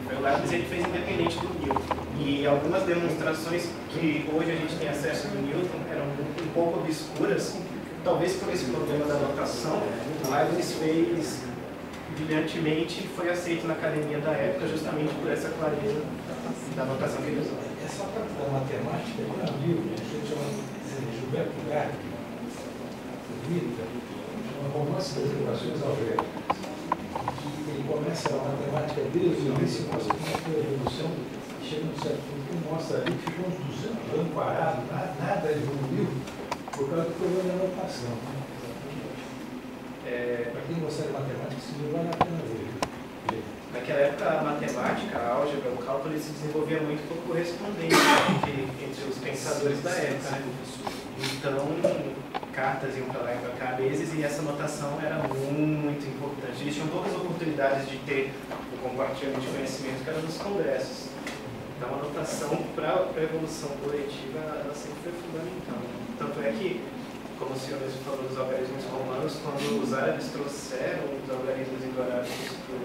Foi o Leibniz, ele fez independente do Newton. E algumas demonstrações que hoje a gente tem acesso do Newton eram um pouco obscuras, talvez por esse problema da notação. O Leibniz fez brilhantemente e foi aceito na academia da época justamente por essa clareza da notação que ele usou. Essa parte da matemática, tem um livro que chama Gilberto Gatti, chama Romance das Equações Algébricas. Ele começa a matemática desde o início, mostra como foi a evolução, e chega num certo ponto que mostra ali que ficou uns 200 anos parado, nada evoluiu por causa do problema da notação. Para quem gosta de matemática, esse livro vale a pena ver. naquela época a matemática, a álgebra, o cálculo, ele se desenvolvia muito por correspondência entre os pensadores da época, né? Então, cartas iam para lá e para cá vezes, e essa notação era muito importante. Eles tinham poucas oportunidades de ter o compartilhamento de conhecimento que era nos congressos. Então, a notação para a evolução coletiva, ela sempre foi fundamental. Tanto é que, como o senhor mesmo falou dos algarismos romanos, quando os árabes trouxeram os algarismos indo-arábicos para o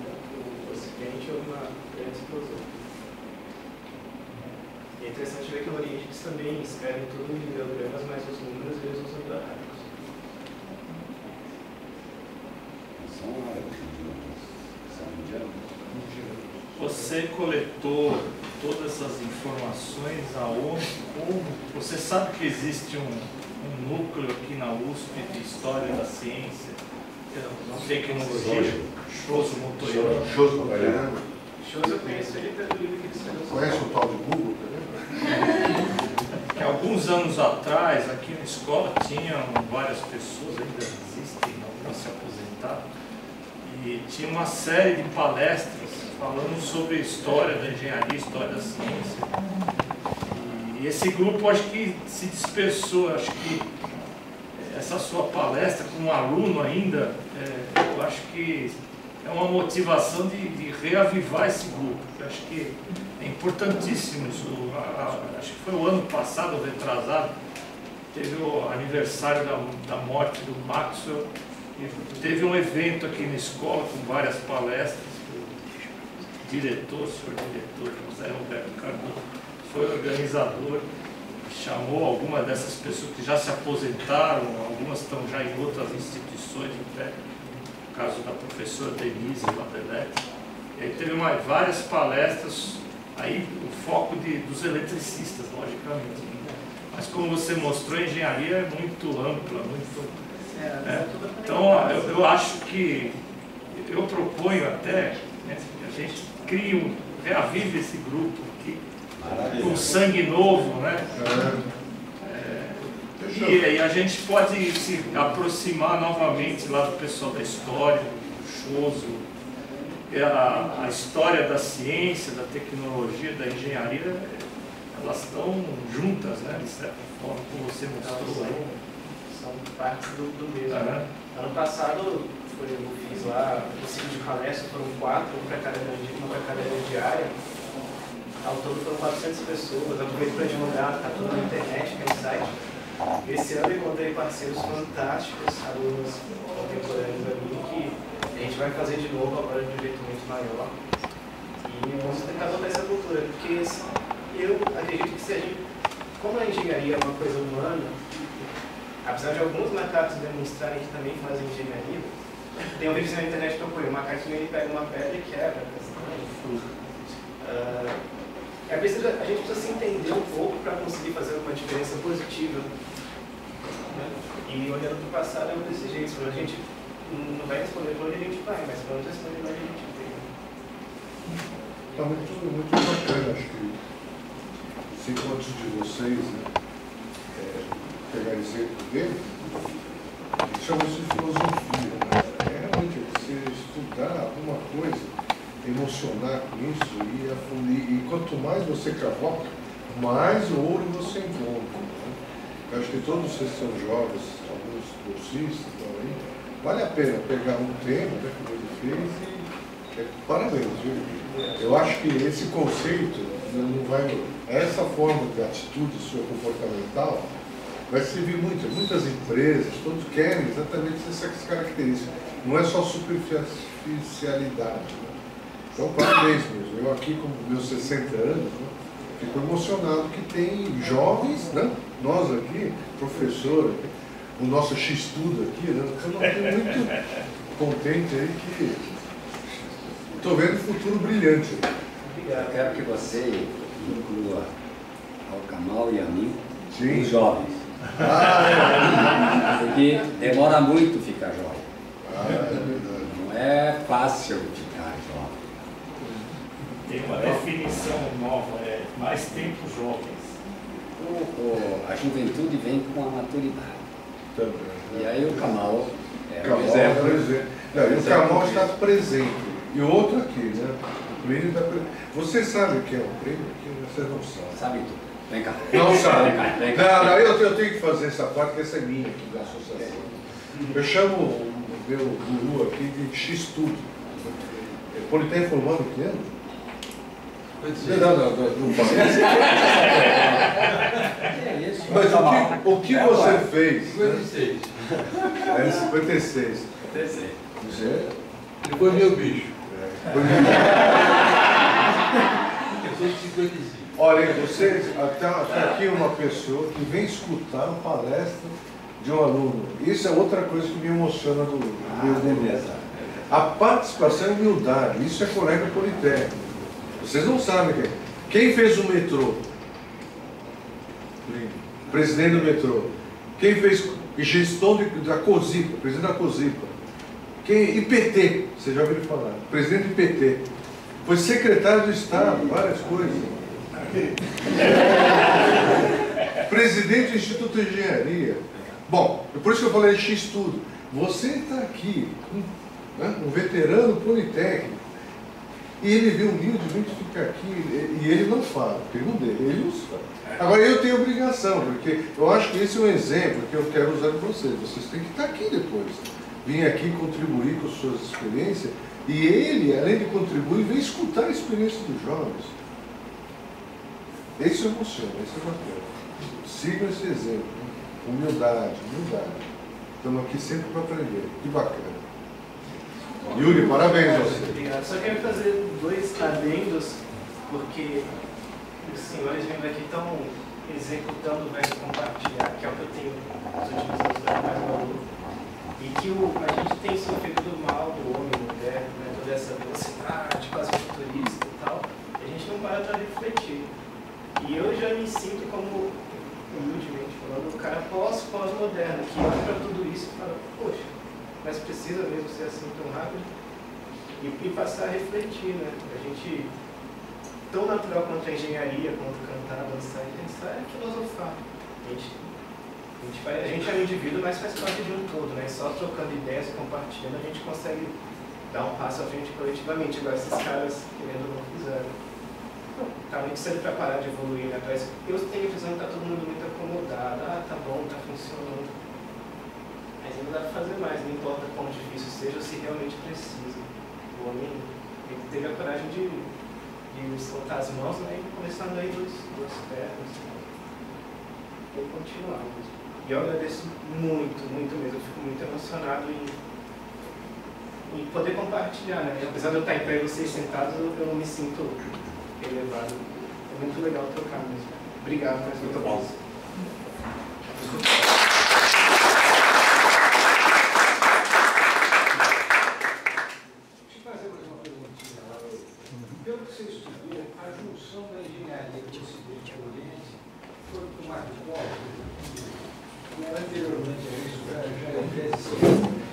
Ocidente, houve uma grande explosão. E é interessante ver que no Oriente eles também escrevem tudo em ideogramas, mas os números eles usam indo-arábicos. São árabes, são indianos. Você coletou todas essas informações aonde, como? Você sabe que existe um núcleo aqui na USP de História da Ciência, Tecnologia, Shoso Motoyama. Shoso Motoyama. Shows eu conheço ele pelo livro que ele escreveu. Conhece o tal de Google, Que alguns anos atrás, aqui na escola, tinham várias pessoas, ainda existem, algumas se aposentaram, e tinha uma série de palestras falando sobre a história da engenharia, história da ciência. E esse grupo acho que se dispersou, acho que essa sua palestra como aluno ainda, eu acho que é uma motivação de reavivar esse grupo. Eu acho que é importantíssimo isso. Acho que foi o ano passado, ou retrasado, teve o aniversário da morte do Maxwell, e teve um evento aqui na escola com várias palestras. O diretor, senhor diretor José Roberto Cardoso, foi organizador, chamou algumas dessas pessoas que já se aposentaram, algumas estão já em outras instituições, no caso da professora Denise Ladelete. E aí teve várias palestras, aí o foco dos eletricistas, logicamente. Mas como você mostrou, a engenharia é muito ampla, muito... Então eu acho que, eu proponho até, né, que a gente crie reavive esse grupo aqui, com sangue novo, né? E a gente pode se aproximar novamente lá do pessoal da história, do Shoso, a história da ciência, da tecnologia, da engenharia, elas estão juntas, né? De certa forma, como você mostrou aí. São partes do mesmo. Ano passado eu fiz lá o ciclo de palestra, foram 4, uma para cada diária. Ao todo foram 400 pessoas, aproveito para divulgar, está tudo na internet, tem um site. Esse ano eu encontrei parceiros fantásticos, alunos contemporâneos ali, que a gente vai fazer de novo agora de um jeito muito maior. E vamos tentar voltar essa cultura, porque eu acredito que se a gente, como a engenharia é uma coisa humana, apesar de alguns macacos demonstrarem que também fazem engenharia, tem um vídeo na internet que eu ponho, o macaquinho ele pega uma pedra e quebra. A gente precisa se entender um pouco para conseguir fazer uma diferença positiva. Né? E olhando para o passado é desse jeito, a gente não vai responder para onde a gente vai, mas vamos responder onde a gente tem. Está muito bacana, acho que 5 antes de vocês, né, pegar exemplo dele, chama-se de filosofia. Né? Realmente você estudar alguma coisa, emocionar com isso e quanto mais você cavoca, mais ouro você encontra. Né? Eu acho que todos vocês são jovens, alguns bolsistas estão aí, vale a pena pegar um tema, né, como ele fez, e parabéns, viu? Eu acho que esse conceito não vai, essa forma de atitude sua comportamental vai servir muito. Muitas empresas, todos querem exatamente essas características. Não é só superficialidade. Né? Então, parabéns mesmo. Eu aqui, com meus 60 anos, né, fico emocionado que tem jovens, né? Nós aqui, professor, o nosso X-Tudo aqui, né? Eu estou muito contente aí que estou vendo um futuro brilhante. Eu quero que você inclua ao Kamal e a mim, Sim. os jovens. Porque demora muito ficar jovem. É verdade. Não é fácil ficar jovem. Tem uma definição nova, mais tempo jovens. A juventude vem com a maturidade. Também. E aí o Kamal é um Kamal, exemplo. por exemplo. Não, e o Kamal está presente. E o outro aqui, né? O prêmio da... Você sabe o que é um prêmio? Você não sabe. Sabe tudo. Vem cá. Não sabe. Vem cá, vem cá. Não, eu tenho que fazer essa parte, que essa é minha aqui da associação. Eu chamo o meu guru aqui de X-Tudo. Ele está informando que ano? Não pode. Mas o que você fez? 56. É 56. 56. Você? Depois meu bicho. Foi meu... Eu sou de 55. Olha, vocês, até aqui uma pessoa que vem escutar uma palestra de um aluno. Isso é outra coisa que me emociona do meu beleza. A participação e humildade, isso é colega politécnico. Vocês não sabem quem fez o metrô? O presidente do metrô. Quem fez gestão da COSIPA, presidente da COSIPA. Quem? IPT, vocês já ouviram falar. Presidente do IPT. Foi secretário do Estado, várias coisas. Presidente do Instituto de Engenharia. Bom, é por isso que eu falei X-Tudo. Você está aqui, um veterano politécnico, e ele vê humildemente ficar aqui, e ele não fala, porque não dele, ele não fala. Agora eu tenho obrigação, porque eu acho que esse é um exemplo que eu quero usar de vocês. Vocês têm que estar aqui depois. Vim aqui contribuir com suas experiências, e ele, além de contribuir, vem escutar a experiência dos jovens. Esse emociona, esse é bacana. Sigam esse exemplo. Humildade, humildade. Estamos aqui sempre para aprender. Que bacana. Yuri, parabéns a você. Obrigado. Só quero fazer 2 adendos, porque os senhores vindo aqui estão executando o verbo compartilhar, que é o que eu tenho nos últimos anos dado mais valor. E que a gente tem sofrido do mal do homem moderno, né, toda essa velocidade, quase futurista e tal, e a gente não para para refletir. E eu já me sinto como, humildemente falando, um cara pós-moderno, que olha para tudo isso e fala, poxa, mas precisa mesmo ser assim tão rápido? E passar a refletir, né? A gente, tão natural quanto a engenharia, quanto cantar, dançar e pensar, é filosofar. A gente é um indivíduo, mas faz parte de um todo, né? Só trocando ideias e compartilhando, a gente consegue dar um passo à frente coletivamente, igual esses caras querendo ou não fizeram. Tá muito cedo para parar de evoluir, né? Eu tenho a visão que tá todo mundo muito acomodado. Ah, tá bom, tá funcionando. Mas ainda dá para fazer mais, não importa quão difícil seja ou se realmente precisa. O homem teve a coragem de soltar as mãos, né? E começar a andar em duas pernas. E continuar. E eu agradeço muito, muito mesmo. Eu fico muito emocionado em poder compartilhar, né? Apesar de eu estar em pé e vocês sentados, eu não me sinto elevado. É muito legal trocar mesmo. Obrigado mais uma vez. Bom. Deixa eu fazer mais uma perguntinha. Pelo que você estudou, a junção da engenharia do Ocidente e do Oriente foi para o Marco Polo. E anteriormente a isso já era Grécia.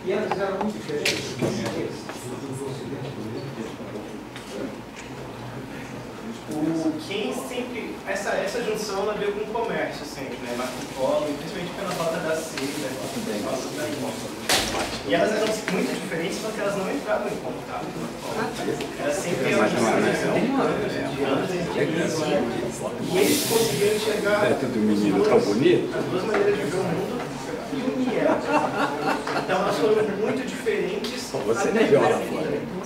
E elas eram muito diferentes do Ocidente e do Oriente. Quem sempre... Essa junção ela veio com o comércio sempre, né? Marco Polo, principalmente pela rota da seda, rota da Índia. E elas eram muito diferentes porque elas não entravam em contato. Elas sempre iam e eles conseguiram enxergar as duas maneiras de ver o mundo e unir elas. Então elas foram muito diferentes. Você melhor lá fora.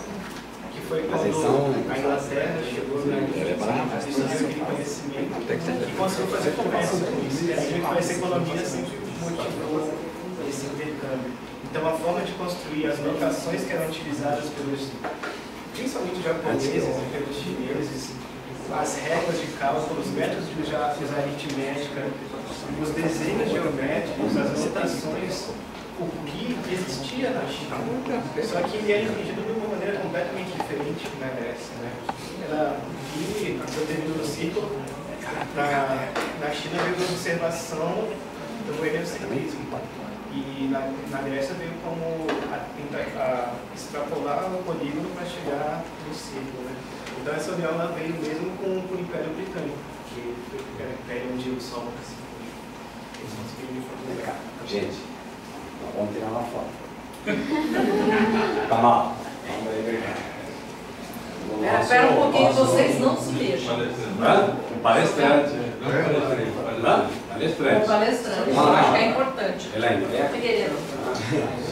Foi quando a Inglaterra chegou a distribuir aquele conhecimento e conseguiu fazer comércio com isso. E a gente conhece a economia sempre motivou esse intercâmbio. Então a forma de construir as notações que eram utilizadas pelos, principalmente japoneses e pelos chineses, as regras de cálculo, os métodos de usar aritmética, os desenhos geométricos, as anotações, o que existia na China, só que ele era entendido de uma maneira completamente diferente na Grécia, né? Era que eu termino no ciclo, na China veio a observação do heliocentrismo, e na Grécia veio como tentar extrapolar o polígono para chegar no ciclo, né? Então essa união ela veio mesmo com o Império Britânico, que foi o Império onde o Sol se gente, vamos tirar uma foto. Calma. Vamos aí, Espera um pouquinho, vocês não se mexam. Palestrante. Palestrante. Palestrante, acho que é importante. Elaine, Figueiredo,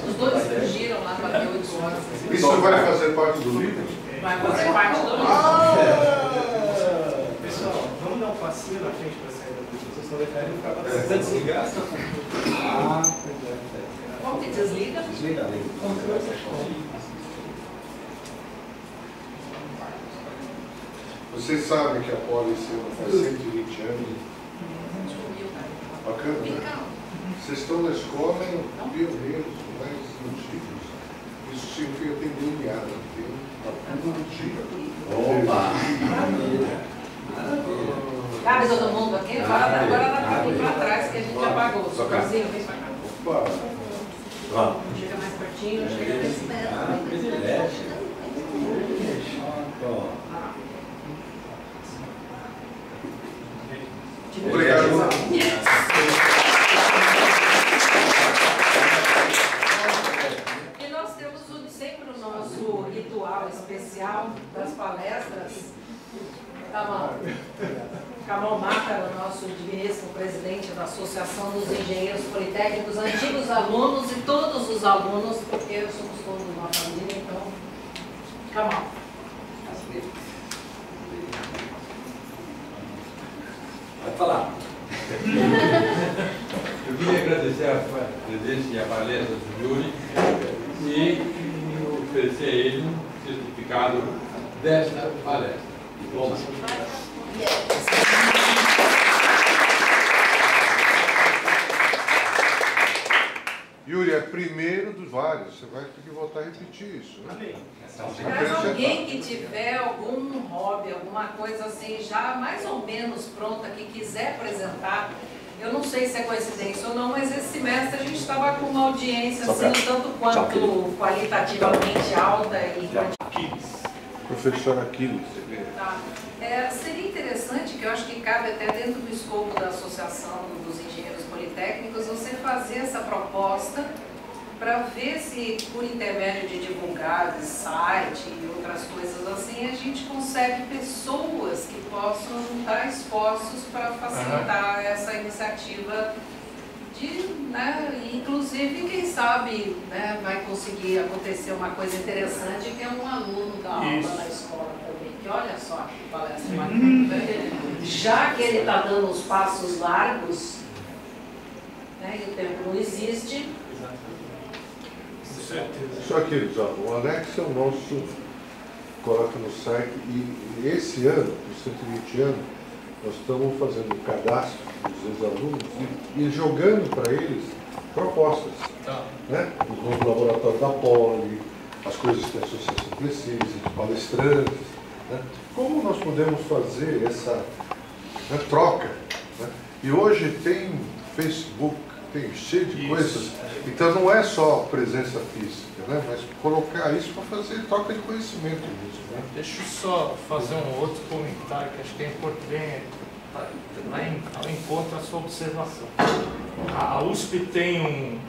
os dois fugiram lá para 8 horas. Isso vai fazer parte do livro? Vai fazer parte do livro. Pessoal, vamos dar um passinho na frente para sair da discussão, vocês não deixarem ficar batendo. Está desligado? Como que desliga? Desliga ali. Vocês sabem que a Poli esse ano faz 120 anos. Bacana, né? Vocês estão na escola pioneiros, mais antigos. Isso significa que tem DNA, tem uma antiga. Opa! Cabe todo mundo aqui? Agora dá para ir para trás, que a gente apagou. Sozinho, vem para cá. Opa! Chega mais pertinho, chega mais perto. Privilégio. Obrigado. E nós temos sempre o nosso ritual especial das palestras. Kamal Mátara, nosso digníssimo presidente da Associação dos Engenheiros Politécnicos, antigos alunos e todos os alunos, porque somos todos uma família, então, Kamal. Pode falar. Eu queria agradecer a presença e a palestra do Yuri e oferecer a ele um certificado desta palestra. Bom. Yuri, é primeiro dos vários. Você vai ter que voltar a repetir isso. Né? Amém. Mas alguém que tiver algum hobby, alguma coisa assim, já mais ou menos pronta, que quiser apresentar, eu não sei se é coincidência ou não, mas esse semestre a gente estava com uma audiência assim, um tanto quanto qualitativamente alta e quantitativa. Professor Aquiles. Tá. Seria interessante, que eu acho que cabe até dentro do escopo da Associação dos Engenheiros Politécnicos, você fazer essa proposta para ver se, por intermédio de divulgar de site e outras coisas assim, a gente consegue pessoas que possam juntar esforços para facilitar essa iniciativa de, né, inclusive, quem sabe, né, vai conseguir acontecer uma coisa interessante, que é um aluno da aula na escola também, que olha só que palestra bacana, já que ele está dando os passos largos, né, e o tempo não existe. Só Aquiles, ó, o Alex é o nosso, coloca no site, e esse ano, por 120 anos, nós estamos fazendo o cadastro dos alunos e jogando para eles propostas. Né? Os novos laboratórios da Poli, as coisas que a associação precisa, de palestrantes. Né? Como nós podemos fazer essa, né, troca? Né? E hoje tem Facebook, tem cheio de coisas. Então não é só presença física, né? Mas colocar isso para fazer troca de conhecimento mesmo. Né? Deixa eu só fazer um outro comentário que acho que é importante, ao encontro a sua observação. A USP tem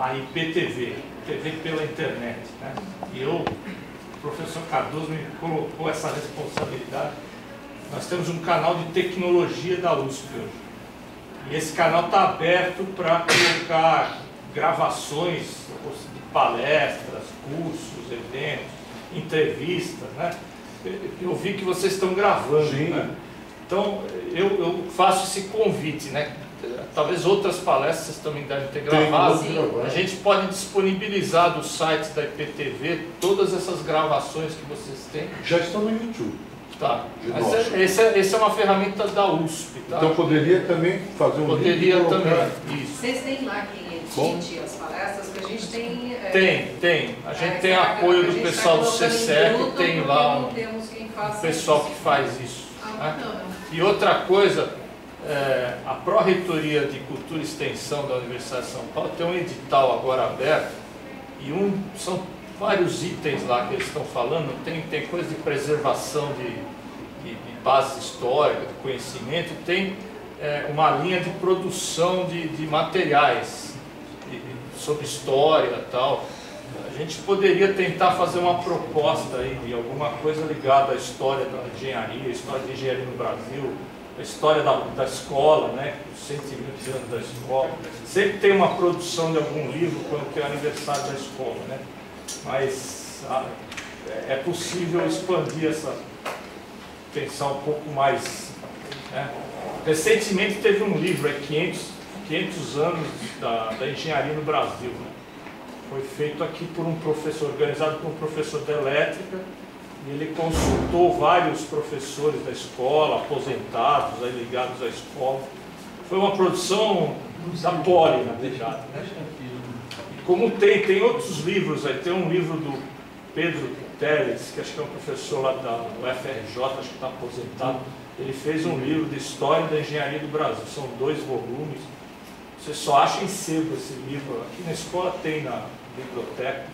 a IPTV, TV pela internet, né? E o professor Cardoso me colocou essa responsabilidade. Nós temos um canal de tecnologia da USP hoje. E esse canal está aberto para colocar gravações de palestras, cursos, eventos, entrevistas, né? Eu vi que vocês estão gravando, né? Então eu faço esse convite, né? Talvez outras palestras também devem ter gravado. A gente pode disponibilizar do site da IPTV todas essas gravações que vocês têm. Já estão no YouTube. Tá. Mas essa é uma ferramenta da USP. Tá? Então poderia também fazer um Poderia vídeo também. Isso. Vocês têm lá quem edite as palestras, que a gente tem... Tem. A gente tem apoio do pessoal do CSEC, tem lá um pessoal que faz isso. Né? E outra coisa, a Pró-Reitoria de Cultura e Extensão da Universidade de São Paulo tem um edital agora aberto, e são vários itens lá que eles estão falando, tem coisa de preservação de base histórica, de conhecimento, tem uma linha de produção de materiais sobre história e tal. A gente poderia tentar fazer uma proposta aí de alguma coisa ligada à história da engenharia, a história da engenharia no Brasil, a história da escola, né? Os 120 anos da escola. Sempre tem uma produção de algum livro quando tem o aniversário da escola, né? Mas é possível expandir pensar um pouco mais, né? Recentemente teve um livro, 500 anos da engenharia no Brasil, né? Foi feito aqui por um professor, organizado por um professor de elétrica, e ele consultou vários professores da escola, aposentados, aí ligados à escola. Foi uma produção da Poli, na verdade, né? E como tem outros livros, aí tem um livro do Pedro Teles, que acho que é um professor lá da UFRJ, acho que está aposentado. Ele fez um livro de História da Engenharia do Brasil, são 2 volumes. Você só acha em sebo esse livro, aqui na escola tem na biblioteca,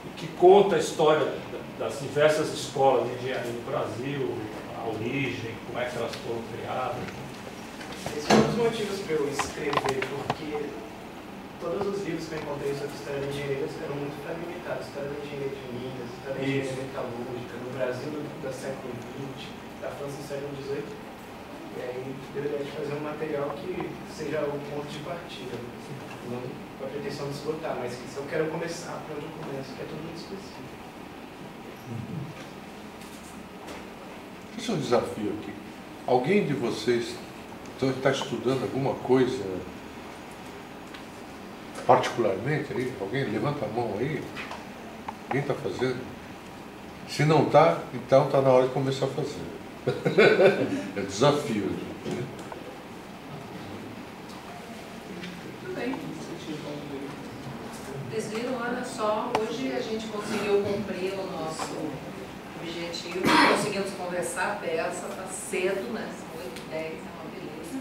e que conta a história das diversas escolas de engenharia no Brasil, a origem, como é que elas foram criadas. Esse foi um dos motivos para eu escrever, porque todos os livros que eu encontrei sobre história da engenharia eram muito fragmentados. História da engenharia de Minas, história da engenharia metalúrgica, no Brasil do século XX, da França do século XVIII. E aí, deu a ideia de fazer um material que seja o ponto de partida. Não com a pretensão de esgotar, mas que se eu quero começar, para onde eu começo, que é tudo muito específico. Esse é um desafio aqui. Alguém de vocês está estudando alguma coisa particularmente aí? Alguém levanta a mão aí? Alguém está fazendo? Se não está, então está na hora de começar a fazer. É desafio, gente, né? Tudo bem. Vocês viram, olha só, hoje a gente conseguiu cumprir o nosso objetivo, conseguimos conversar a peça, está cedo, né? São 8h10, é uma beleza.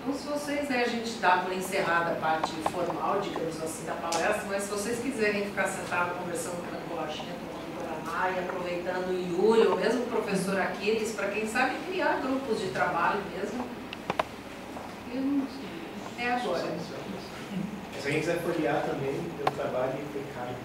Então, se vocês, né, a gente dá por encerrada a parte formal, digamos assim, da palestra, mas se vocês quiserem ficar sentados conversando com o Guaxinha, tomando Guaraná e aproveitando o Yuri, ou mesmo o professor Aquiles, para quem sabe criar grupos de trabalho mesmo, é agora. Se alguém quiser folhear também, eu trabalho impecável.